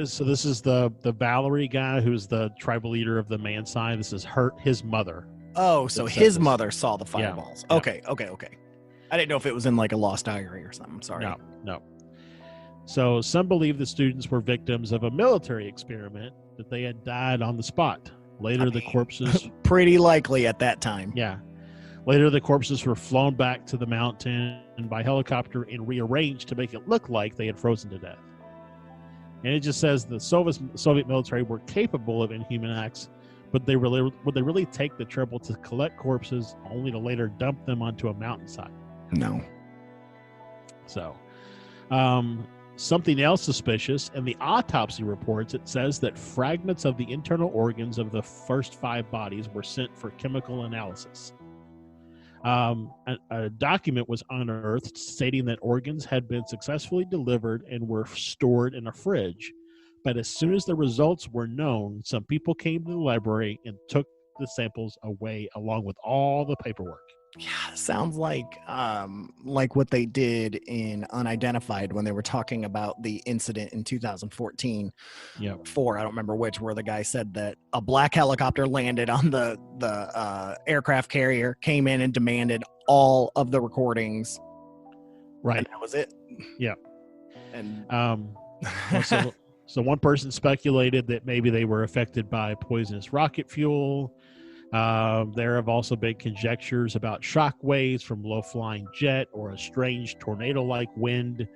So this is the Valerie guy who's the tribal leader of the Mansai. This is his mother. Oh, so his mother saw the fireballs. Yeah. Okay. I didn't know if it was in like a lost diary or something. Sorry. No. So some believe the students were victims of a military experiment, that they had died on the spot. Later, the corpses... Pretty likely at that time. Yeah. Later, the corpses were flown back to the mountain by helicopter and rearranged to make it look like they had frozen to death. And it just says the Soviet military were capable of inhuman acts, but would they really take the trouble to collect corpses only to later dump them onto a mountainside? No. So, something else suspicious, in the autopsy reports, it says that fragments of the internal organs of the first 5 bodies were sent for chemical analysis. A document was unearthed stating that organs had been successfully delivered and were stored in a fridge. But as soon as the results were known, some people came to the library and took the samples away along with all the paperwork. Yeah, sounds like what they did in Unidentified when they were talking about the incident in 2014. Yeah. I don't remember which, where the guy said that a black helicopter landed on the aircraft carrier, came in and demanded all of the recordings. Right. And that was it. Yeah. And so one person speculated that maybe they were affected by poisonous rocket fuel. There have also been conjectures about shock waves from low-flying jet or a strange tornado-like wind,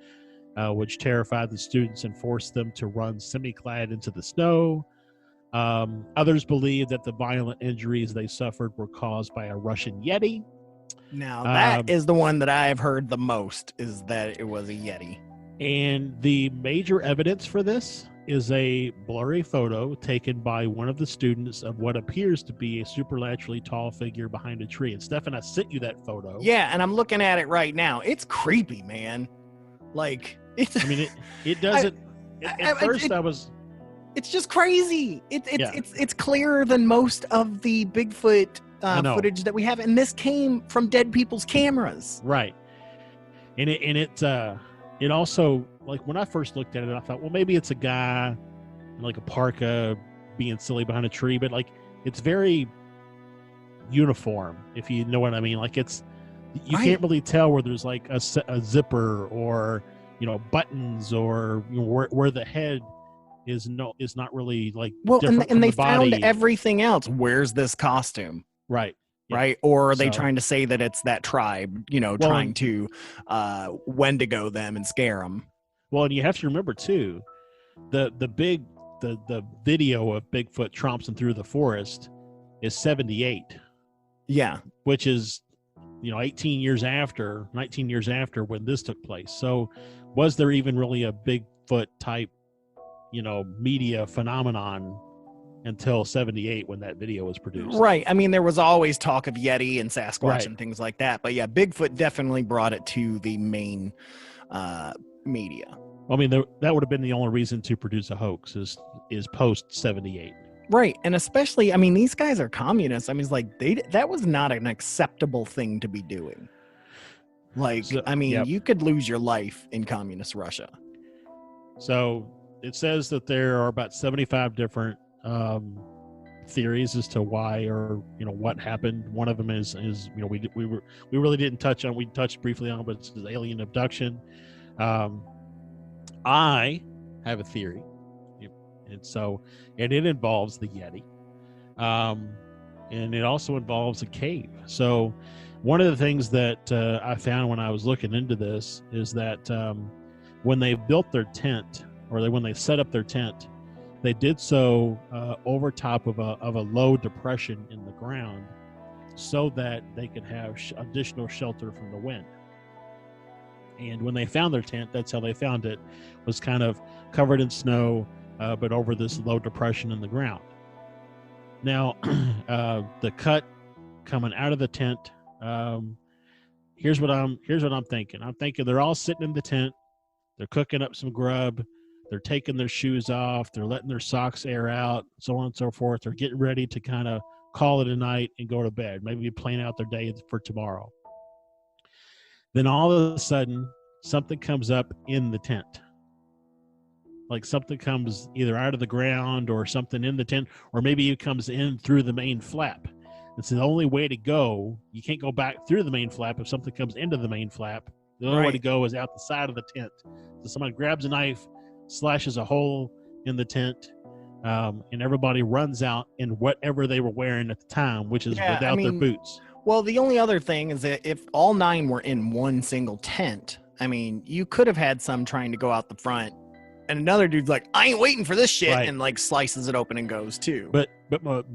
which terrified the students and forced them to run semi-clad into the snow. Others believe that the violent injuries they suffered were caused by a Russian Yeti. Now, that is the one that I have heard the most, is that it was a Yeti. And the major evidence for this is a blurry photo taken by one of the students of what appears to be a supernaturally tall figure behind a tree. And Stefan, I sent you that photo. Yeah, and I'm looking at it right now. It's creepy, man. Like, it's... I mean, it doesn't... At first, I was... It's just crazy. It's clearer than most of the Bigfoot footage that we have, and this came from dead people's cameras. Right. And it also, like, when I first looked at it, I thought, well, maybe it's a guy in like a parka being silly behind a tree, but like, it's very uniform, if you know what I mean. Like, you can't really tell where there's like a zipper or, buttons, or where the head is not really like, well, different and they from the body. found everything else. Where's this costume? Right. Yeah. Right. Or are they So- trying to say that it's that tribe, you know, Well, trying to Wendigo them and scare them? Well, and you have to remember too, the video of Bigfoot tromping through the forest is 78, Yeah. which is 19 years after when this took place. So was there even really a Bigfoot type media phenomenon until 78 when that video was produced? Right. I mean, there was always talk of Yeti and Sasquatch Right. and things like that. But yeah, Bigfoot definitely brought it to the main media. I mean, that would have been the only reason to produce a hoax is post 78. Right. And especially, I mean, these guys are communists. I mean, it's like that was not an acceptable thing to be doing. Like, So, I mean, yep. you could lose your life in communist Russia. So it says that there are about 75 different theories as to why or what happened. One of them is we really didn't touch on. We touched briefly on, but it's alien abduction. I have a theory, and it involves the Yeti, and it also involves a cave. So one of the things that I found when I was looking into this is that when they built their tent, or when they set up their tent, they did so over top of a low depression in the ground, so that they could have additional shelter from the wind. And when they found their tent, that's how they found it, was kind of covered in snow, but over this low depression in the ground. Now, the cut coming out of the tent, here's what I'm thinking. I'm thinking they're all sitting in the tent, they're cooking up some grub, they're taking their shoes off, they're letting their socks air out, so on and so forth. They're getting ready to kind of call it a night and go to bed, maybe plan out their day for tomorrow. Then all of a sudden, something comes up in the tent. Like something comes either out of the ground or something in the tent, or maybe it comes in through the main flap. It's the only way to go. You can't go back through the main flap if something comes into the main flap. The only way to go is out the side of the tent. So somebody grabs a knife, slashes a hole in the tent, and everybody runs out in whatever they were wearing at the time, which is without their boots. Well, the only other thing is that if all 9 were in one single tent, I mean, you could have had some trying to go out the front, and another dude's like, I ain't waiting for this shit, Right. and like slices it open and goes too. But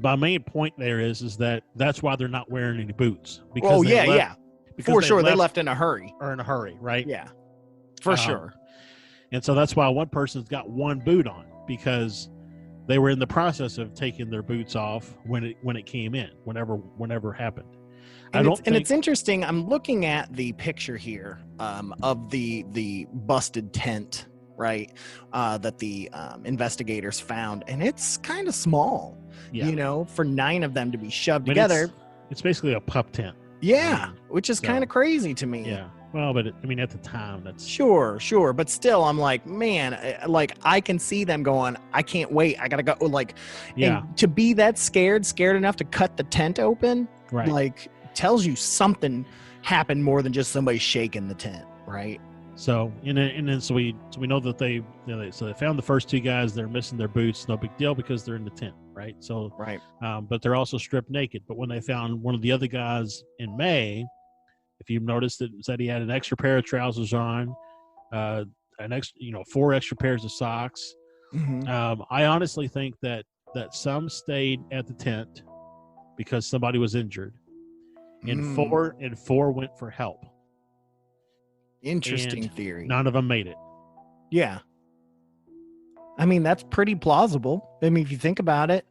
my main point there is that that's why they're not wearing any boots. Because Oh, they yeah, left- yeah. because For sure, they left in a hurry. or in a hurry, right? Yeah, for sure. And so that's why one person's got one boot on, because they were in the process of taking their boots off when it came in, whenever happened. And it's interesting. I'm looking at the picture here of the busted tent, right? That the investigators found, and it's kind of small. Yeah. For 9 of them to be shoved But together. It's basically a pup tent. Yeah, which is kind of crazy to me. Yeah. Well, but at the time, that's Sure, but still, I'm like, man, like I can see them going, I can't wait, I gotta go. Like, yeah, and to be that scared enough to cut the tent open, right. like tells you something happened more than just somebody shaking the tent, right? So and then so we know that they found the first 2 guys. They're missing their boots. No big deal because they're in the tent, right? So Right. But they're also stripped naked. But when they found one of the other guys in May, if you've noticed, it said he had an extra pair of trousers on, an extra 4 extra pairs of socks. Mm-hmm. I honestly think that some stayed at the tent because somebody was injured, and four went for help. Interesting And theory. None of them made it. Yeah. I mean, that's pretty plausible. I mean, if you think about it,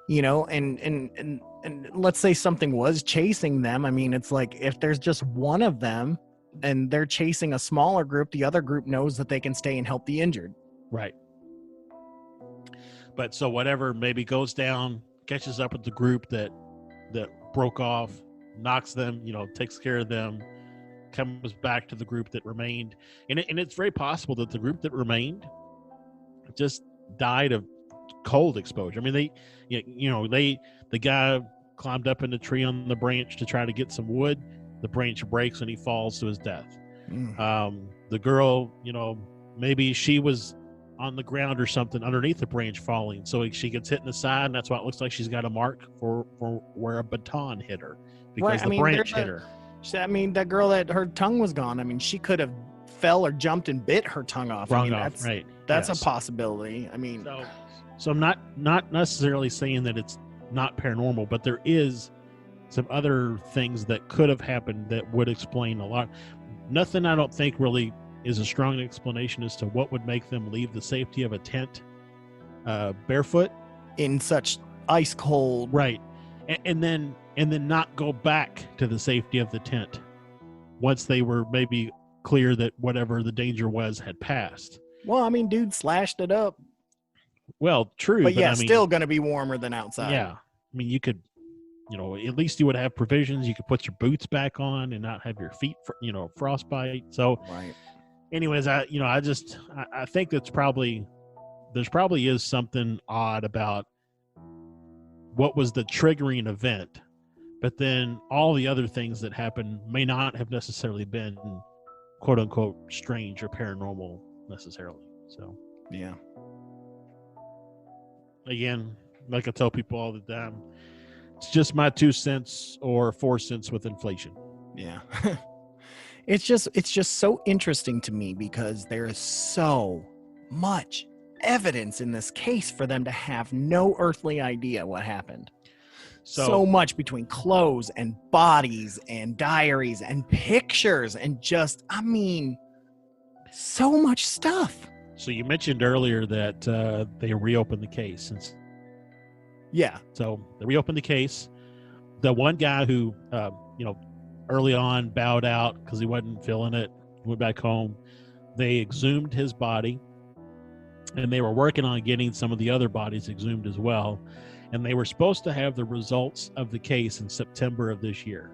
and let's say something was chasing them. I mean, it's like if there's just one of them and they're chasing a smaller group, the other group knows that they can stay and help the injured. Right. But so whatever maybe goes down, catches up with the group that broke off, knocks them, takes care of them, comes back to the group that remained. And it's very possible that the group that remained just died of cold exposure. I mean, the guy climbed up in the tree on the branch to try to get some wood. The branch breaks and he falls to his death. The girl, maybe she was on the ground or something underneath the branch falling. So she gets hit in the side, and that's why it looks like she's got a mark for where a baton hit her, because the branch hit her. I mean, that girl that her tongue was gone. I mean, she could have fell or jumped and bit her tongue off. That's a possibility. I mean, so I'm not necessarily saying that it's not paranormal, but there is some other things that could have happened that would explain a lot. Nothing, I don't think, really is a strong explanation as to what would make them leave the safety of a tent barefoot in such ice cold, right, and then not go back to the safety of the tent once they were maybe clear that whatever the danger was had passed. Well, I mean, dude slashed it up. Well, true, but yeah, I mean, still going to be warmer than outside. Yeah, I mean, you could, at least you would have provisions. You could put your boots back on and not have your feet, frostbite. So, right. Anyways, I think there's probably is something odd about what was the triggering event, but then all the other things that happened may not have necessarily been quote unquote strange or paranormal necessarily. So, yeah. Again, like I tell people all the time, it's just my 2 cents or 4 cents with inflation. Yeah. It's just so interesting to me because there is so much evidence in this case for them to have no earthly idea what happened. So much between clothes and bodies and diaries and pictures and just, I mean, so much stuff. So you mentioned earlier that they reopened the case. Yeah. So they reopened the case. The one guy who, early on bowed out because he wasn't feeling it, went back home. They exhumed his body, and they were working on getting some of the other bodies exhumed as well. And they were supposed to have the results of the case in September of this year.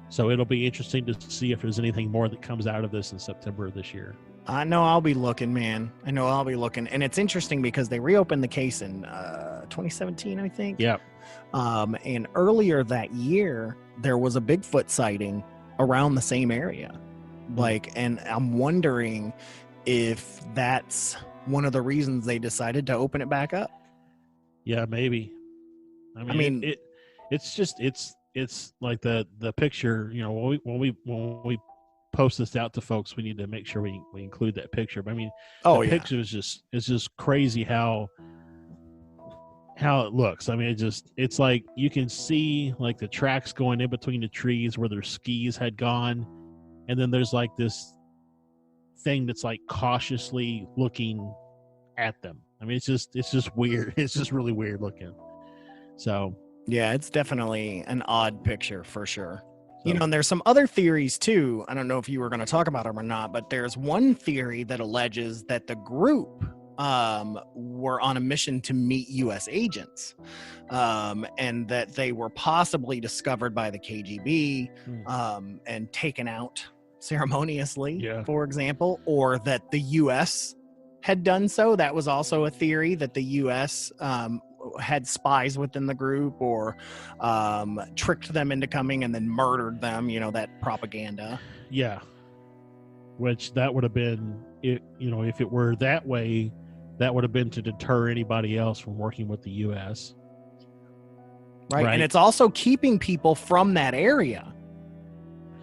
So it'll be interesting to see if there's anything more that comes out of this in September of this year. I know I'll be looking, man. I know I'll be looking. And it's interesting because they reopened the case in 2017, I think. Yeah. And earlier that year, there was a Bigfoot sighting around the same area. And I'm wondering if that's one of the reasons they decided to open it back up. Yeah, maybe. I mean it's like the picture, when we post this out to folks, we need to make sure we include that picture. But I mean, the picture is just crazy how it looks. I mean, it's like you can see like the tracks going in between the trees where their skis had gone, and then there's like this thing that's like cautiously looking at them. I mean, it's just weird. It's just really weird looking. So yeah, it's definitely an odd picture for sure. And there's some other theories too. I don't know if you were going to talk about them or not, but there's one theory that alleges that the group were on a mission to meet U.S. agents, and that they were possibly discovered by the KGB and taken out ceremoniously, for example, or that the U.S. had done so. That was also a theory, that the U.S. Had spies within the group, or tricked them into coming and then murdered them, that propaganda. Yeah. Which that would have been, if it were that way, that would have been to deter anybody else from working with the U.S. Right. And it's also keeping people from that area.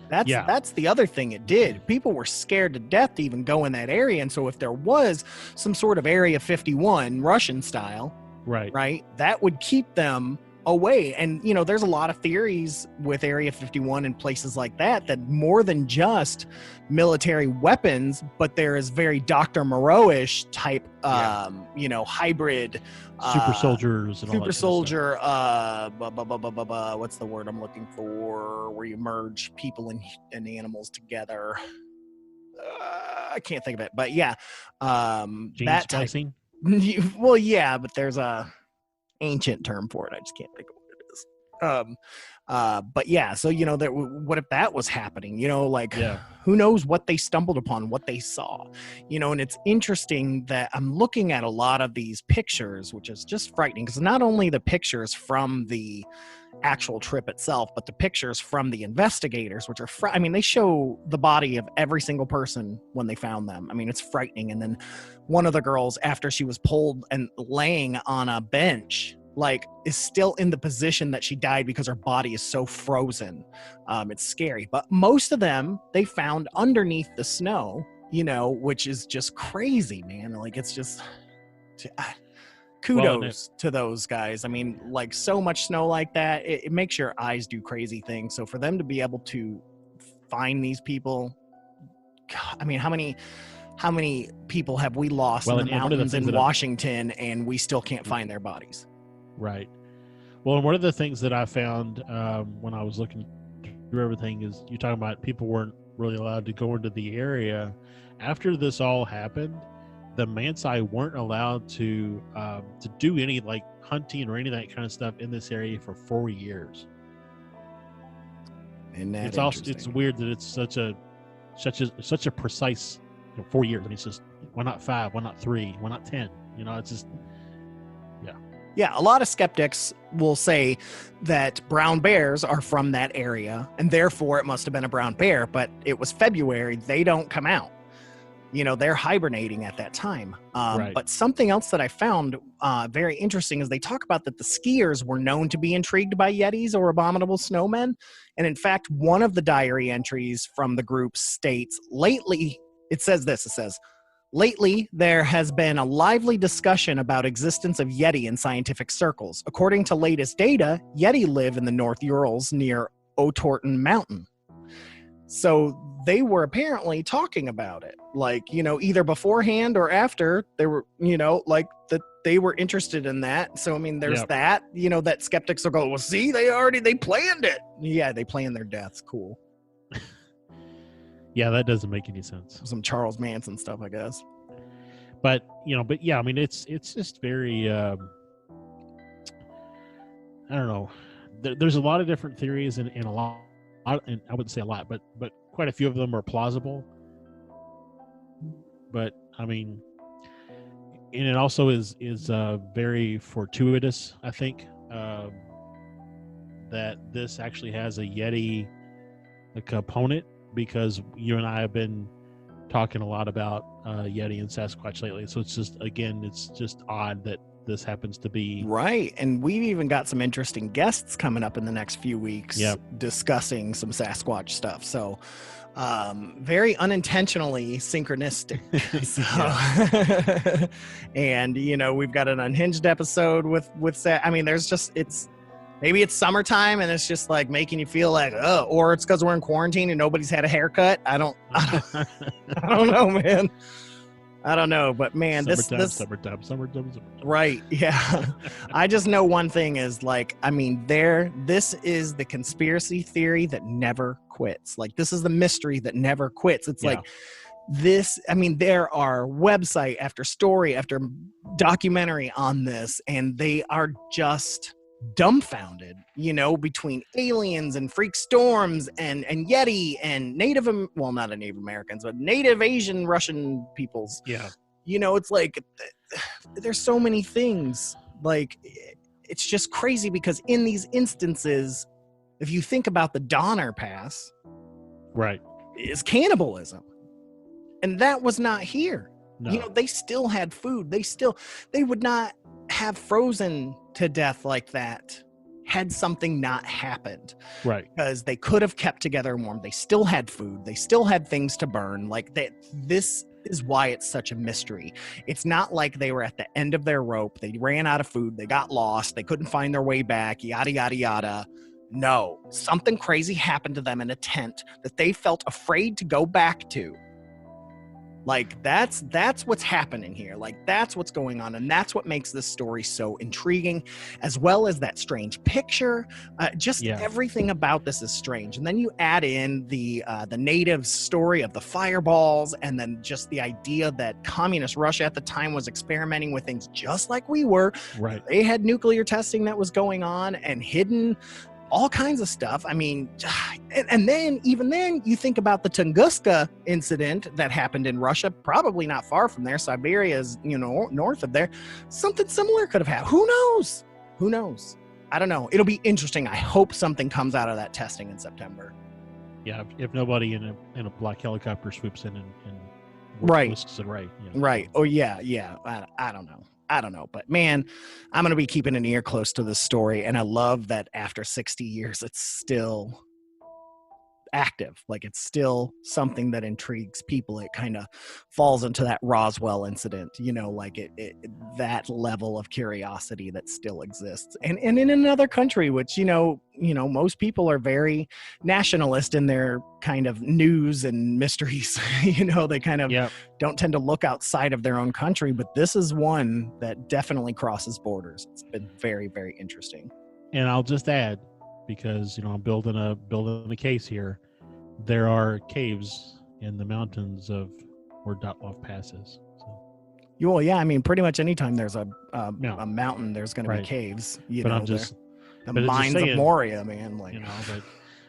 That's the other thing it did. People were scared to death to even go in that area. And so if there was some sort of Area 51 Russian style, right, that would keep them away. And there's a lot of theories with Area 51 and places like that more than just military weapons, but there is very Dr. Moreau-ish type hybrid super soldiers and all super soldier what's the word I'm looking for, where you merge people and animals together. I can't think of it, but yeah, gene that splicing. Well, yeah, but there's a ancient term for it. I just can't think of what it is. But yeah, so what if that was happening? Who knows what they stumbled upon, what they saw, and it's interesting that I'm looking at a lot of these pictures, which is just frightening, because not only the pictures from the actual trip itself, but the pictures from the investigators, which are, I mean, they show the body of every single person when they found them. I mean, it's frightening. And then one of the girls, after she was pulled and laying on a bench, like, is still in the position that she died because her body is so frozen. It's scary. But most of them, they found underneath the snow, you know, which is just crazy, man. Like, it's just... kudos to those guys. I mean, like, so much snow like that, it makes your eyes do crazy things. So for them to be able to find these people, God, I mean, how many people have we lost in the mountains in Washington, and we still can't find their bodies? Right. Well, and one of the things that I found when I was looking through everything is, you're talking about people weren't really allowed to go into the area. After this all happened, the Mansai weren't allowed to do any, like, hunting or any of that kind of stuff in this area for 4 years. And it's weird that it's such a precise, 4 years. I mean, it's just, why not 5? Why not 3? Why not 10? You know, it's just, yeah. A lot of skeptics will say that brown bears are from that area, and therefore it must have been a brown bear. But it was February; they don't come out. You know, they're hibernating at that time. Right. But something else that I found very interesting is they talk about that the skiers were known to be intrigued by Yetis or abominable snowmen. And in fact, one of the diary entries from the group states, lately, it says, lately, there has been a lively discussion about existence of Yeti in scientific circles. According to latest data, Yeti live in the North Urals near Ural Mountain. So they were apparently talking about it, like, you know, either beforehand or after they were, you know, like, that they were interested in that. So, I mean, there's that, you know, that skeptics will go, well, see, they planned it. Yeah, they planned their deaths. Cool. Yeah, that doesn't make any sense. Some Charles Manson stuff, I guess. But, you know, I mean, it's just very, I don't know. There's a lot of different theories and a lot. And I wouldn't say a lot, but quite a few of them are plausible. But I mean, and it also is very fortuitous, I think, that this actually has a Yeti component, because you and I have been talking a lot about Yeti and Sasquatch lately. So it's just, again, it's just odd that this happens to be right. And we've even got some interesting guests coming up in the next few weeks discussing some Sasquatch stuff. So very unintentionally synchronistic. So, and, you know, we've got an unhinged episode with I mean, there's just, maybe it's summertime and it's just like making you feel like, oh, or it's because we're in quarantine and nobody's had a haircut. I don't know, man. I don't know, but man, summertime. Right. Yeah. I just know one thing is, like, I mean, this is the conspiracy theory that never quits. Like, this is the mystery that never quits. It's like this. I mean, there are website after story after documentary on this, and they are just dumbfounded, you know, between aliens and freak storms and Yeti and not Native Americans, but Native Asian Russian peoples. Yeah. You know, it's like, there's so many things. Like, it's just crazy, because in these instances, if you think about the Donner Pass, right, is cannibalism. And that was not here. No. You know, they still had food. They would not have frozen to death like that had something not happened. Right. Because they could have kept together warm. They still had food. They still had things to burn. Like, this is why it's such a mystery. It's not like they were at the end of their rope. They ran out of food. They got lost. They couldn't find their way back, yada, yada, yada. No, something crazy happened to them in a tent that they felt afraid to go back to. Like, that's what's happening here. Like, that's what's going on. And that's what makes this story so intriguing, as well as that strange picture. Everything about this is strange. And then you add in the native story of the fireballs, and then just the idea that communist Russia at the time was experimenting with things just like we were. Right. They had nuclear testing that was going on and hidden all kinds of stuff. I mean, and then even then you think about the Tunguska incident that happened in Russia, probably not far from there. Siberia is, you know, north of there. Something similar could have happened. Who knows? I don't know. It'll be interesting. I hope something comes out of that testing in September. Yeah, if nobody in a black helicopter swoops in and Right. whisks it right. Right. Oh, yeah. I don't know. But man, I'm going to be keeping an ear close to this story. And I love that after 60 years, it's still active. Like, it's still something that intrigues people. It kind of falls into that Roswell incident, like it that level of curiosity that still exists. And in another country, which, most people are very nationalist in their kind of news and mysteries. They kind of don't tend to look outside of their own country, but this is one that definitely crosses borders. It's been very, very interesting. And I'll just add, because I'm building a case here. There are caves in the mountains of where Dyatlov Pass is. So. Well, yeah, I mean, pretty much anytime there's a mountain, there's going to be caves. The mines of Moria, man. Like,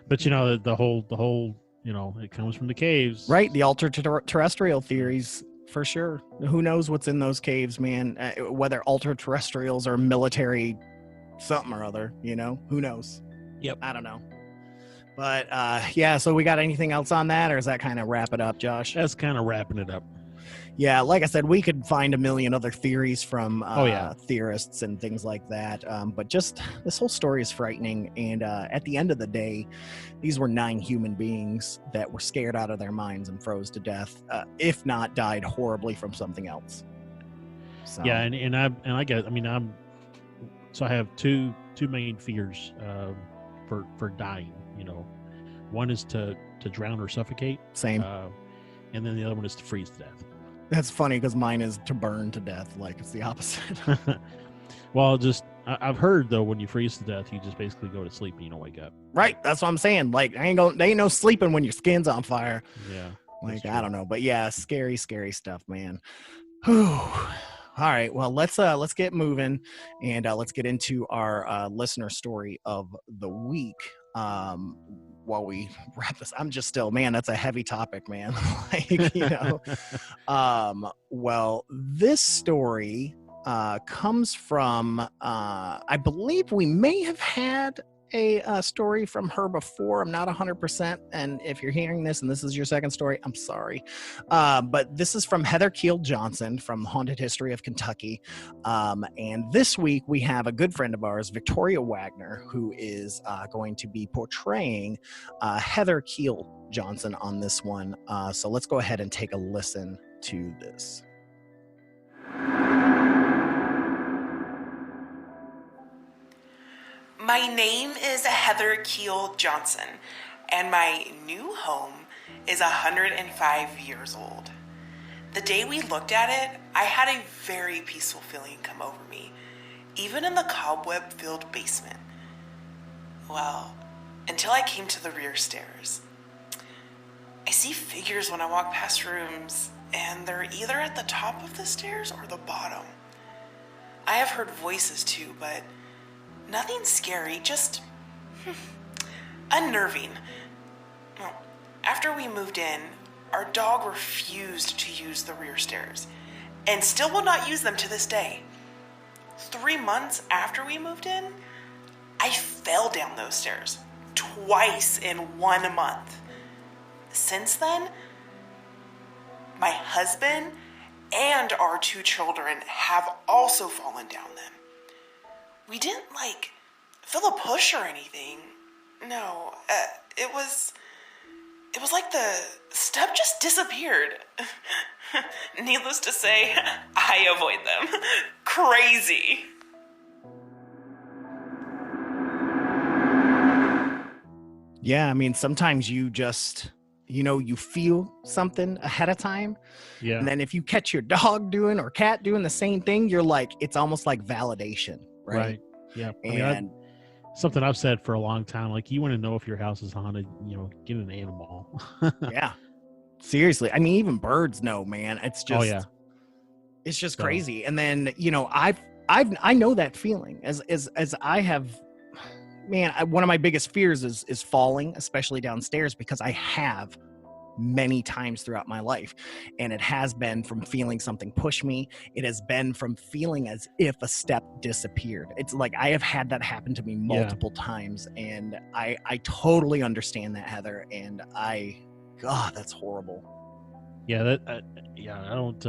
but the whole it comes from the caves, right? The ultra-terrestrial theories. For sure. Who knows what's in those caves, man? Whether ultra-terrestrials or military something or other, who knows? Yep. I don't know. But so we got anything else on that, or is that kind of wrap it up, Josh? That's kind of wrapping it up. Yeah, like I said, we could find a million other theories from theorists and things like that. But just this whole story is frightening. And at the end of the day, these were 9 human beings that were scared out of their minds and froze to death, if not died horribly from something else. So. Yeah, so I have two main fears for dying. One is to drown or suffocate. Same. And then the other one is to freeze to death. That's funny because mine is to burn to death. Like, it's the opposite. Well, I've heard though, when you freeze to death, you just basically go to sleep and you don't wake up. Right. That's what I'm saying. Like, they ain't no sleeping when your skin's on fire. Yeah. Like, I don't know, but yeah, scary stuff, man. Whew. All right. Well, let's get moving, and let's get into our listener story of the week. While we wrap this, I'm just still, man, that's a heavy topic, man. Well, this story comes from, I believe we may have had a story from her before. I'm not 100%. And if you're hearing this and this is your second story, I'm sorry. But this is from Heather Keil Johnson from Haunted History of Kentucky. And this week we have a good friend of ours, Victoria Wagner, who is going to be portraying Heather Keil Johnson on this one. So let's go ahead and take a listen to this. My name is Heather Keil Johnson, and my new home is 105 years old. The day we looked at it, I had a very peaceful feeling come over me, even in the cobweb-filled basement. Well, until I came to the rear stairs. I see figures when I walk past rooms, and they're either at the top of the stairs or the bottom. I have heard voices too, but nothing scary, just unnerving. Well, after we moved in, our dog refused to use the rear stairs and still will not use them to this day. 3 months after we moved in, I fell down those stairs twice in 1 month. Since then, my husband and our 2 children have also fallen down them. We didn't, feel a push or anything. No, it was like the step just disappeared. Needless to say, I avoid them. Crazy. Yeah, I mean, sometimes you just, you feel something ahead of time. Yeah. And then if you catch your dog doing or cat doing the same thing, you're like, it's almost like validation. Right. Yeah. And something I've said for a long time, like, you want to know if your house is haunted, get an animal. Yeah. Seriously. I mean, even birds know, man. It's just, it's just crazy. And then, I know that feeling as I have, man, one of my biggest fears is falling, especially downstairs, because I have many times throughout my life. And it has been from feeling something push me. It has been from feeling as if a step disappeared. It's like I have had that happen to me multiple times. And I totally understand that, Heather. And God, that's horrible. Yeah, I don't.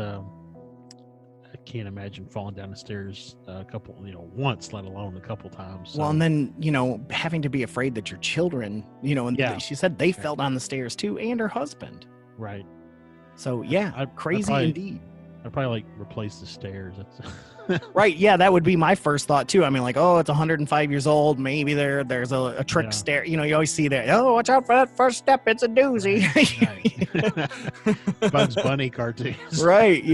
I can't imagine falling down the stairs once, let alone a couple times. So. Well, and then, having to be afraid that your children, and she said they fell down the stairs too, and her husband. Right. So, yeah, crazy indeed. I'd probably replace the stairs. Right. Yeah, that would be my first thought too. I mean, like, it's 105 years old. Maybe there's a trick stair. You always see that. Oh, watch out for that first step. It's a doozy. Bugs Bunny cartoons. Right.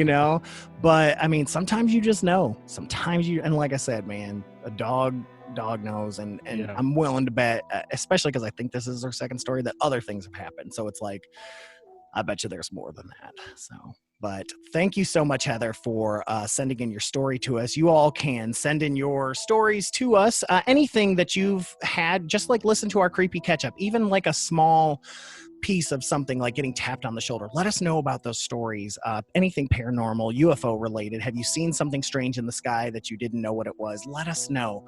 But I mean, sometimes you just know. Sometimes and like I said, man, a dog knows. And I'm willing to bet, especially because I think this is our second story, that other things have happened. So it's like, I bet you there's more than that. So. But thank you so much, Heather, for sending in your story to us. You all can send in your stories to us. Anything that you've had, just like listen to our creepy catch-up, even like a small piece of something like getting tapped on the shoulder. Let us know about those stories. Anything paranormal, UFO related. Have you seen something strange in the sky that you didn't know what it was? Let us know.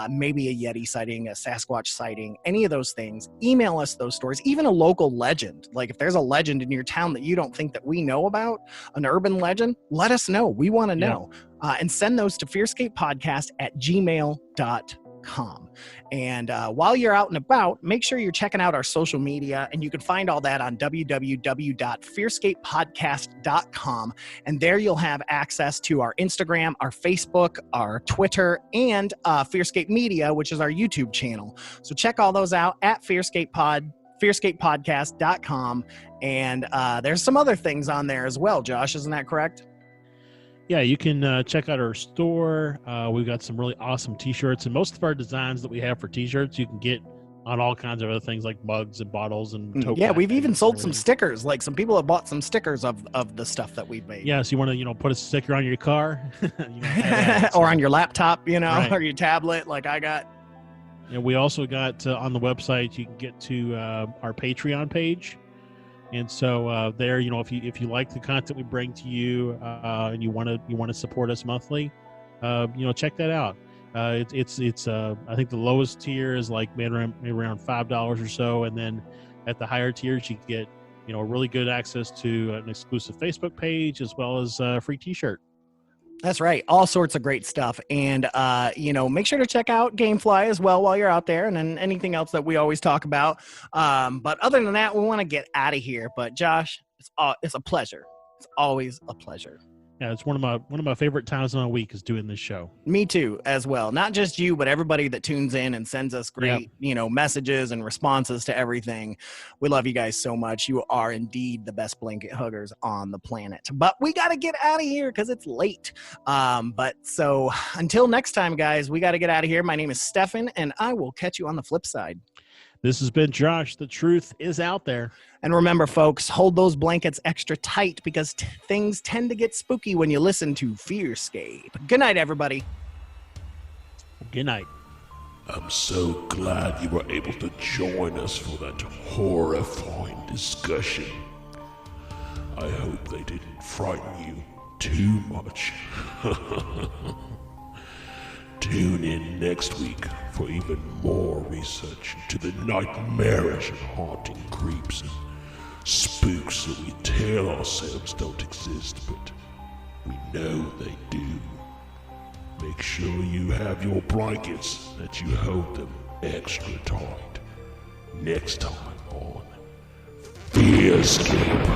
Maybe a Yeti sighting, a Sasquatch sighting, any of those things. Email us those stories. Even a local legend. Like if there's a legend in your town that you don't think that we know about, an urban legend, let us know. We want to know. And send those to fearscapepodcast@gmail.com. And while you're out and about, make sure you're checking out our social media, and you can find all that on www.fearscapepodcast.com. And there you'll have access to our Instagram, our Facebook, our Twitter, and FearScape Media, which is our YouTube channel. So check all those out at fearscapepodcast.com. And there's some other things on there as well, Josh, isn't that correct? Yeah, you can check out our store. We've got some really awesome t-shirts, and most of our designs that we have for t-shirts you can get on all kinds of other things like mugs and bottles and tote bags. We've even sold some stickers. Like some people have bought some stickers of the stuff that we've made. Yeah, so you want to put a sticker on your car or on your laptop, right. Or your tablet like I got. And we also got on the website, you can get to our Patreon page. And so there, if you like the content we bring to you and you want to support us monthly, check that out. It's I think the lowest tier is like maybe around $5 or so, and then at the higher tiers you get really good access to an exclusive Facebook page as well as a free T-shirt. That's right. All sorts of great stuff. And, make sure to check out Gamefly as well while you're out there, and then anything else that we always talk about. But other than that, we want to get out of here. But Josh, it's a pleasure. It's always a pleasure. Yeah, it's one of my favorite times of my week is doing this show. Me too, as well. Not just you, but everybody that tunes in and sends us great, messages and responses to everything. We love you guys so much. You are indeed the best blanket huggers on the planet. But we got to get out of here because it's late. But so until next time, guys, we got to get out of here. My name is Stefan, and I will catch you on the flip side. This has been Josh. The truth is out there. And remember, folks, hold those blankets extra tight because things tend to get spooky when you listen to FearScape. Good night, everybody. Good night. I'm so glad you were able to join us for that horrifying discussion. I hope they didn't frighten you too much. Tune in next week for even more research into the nightmarish and haunting creeps and spooks that we tell ourselves don't exist, but we know they do. Make sure you have your blankets, that you hold them extra tight. Next time on FearScape.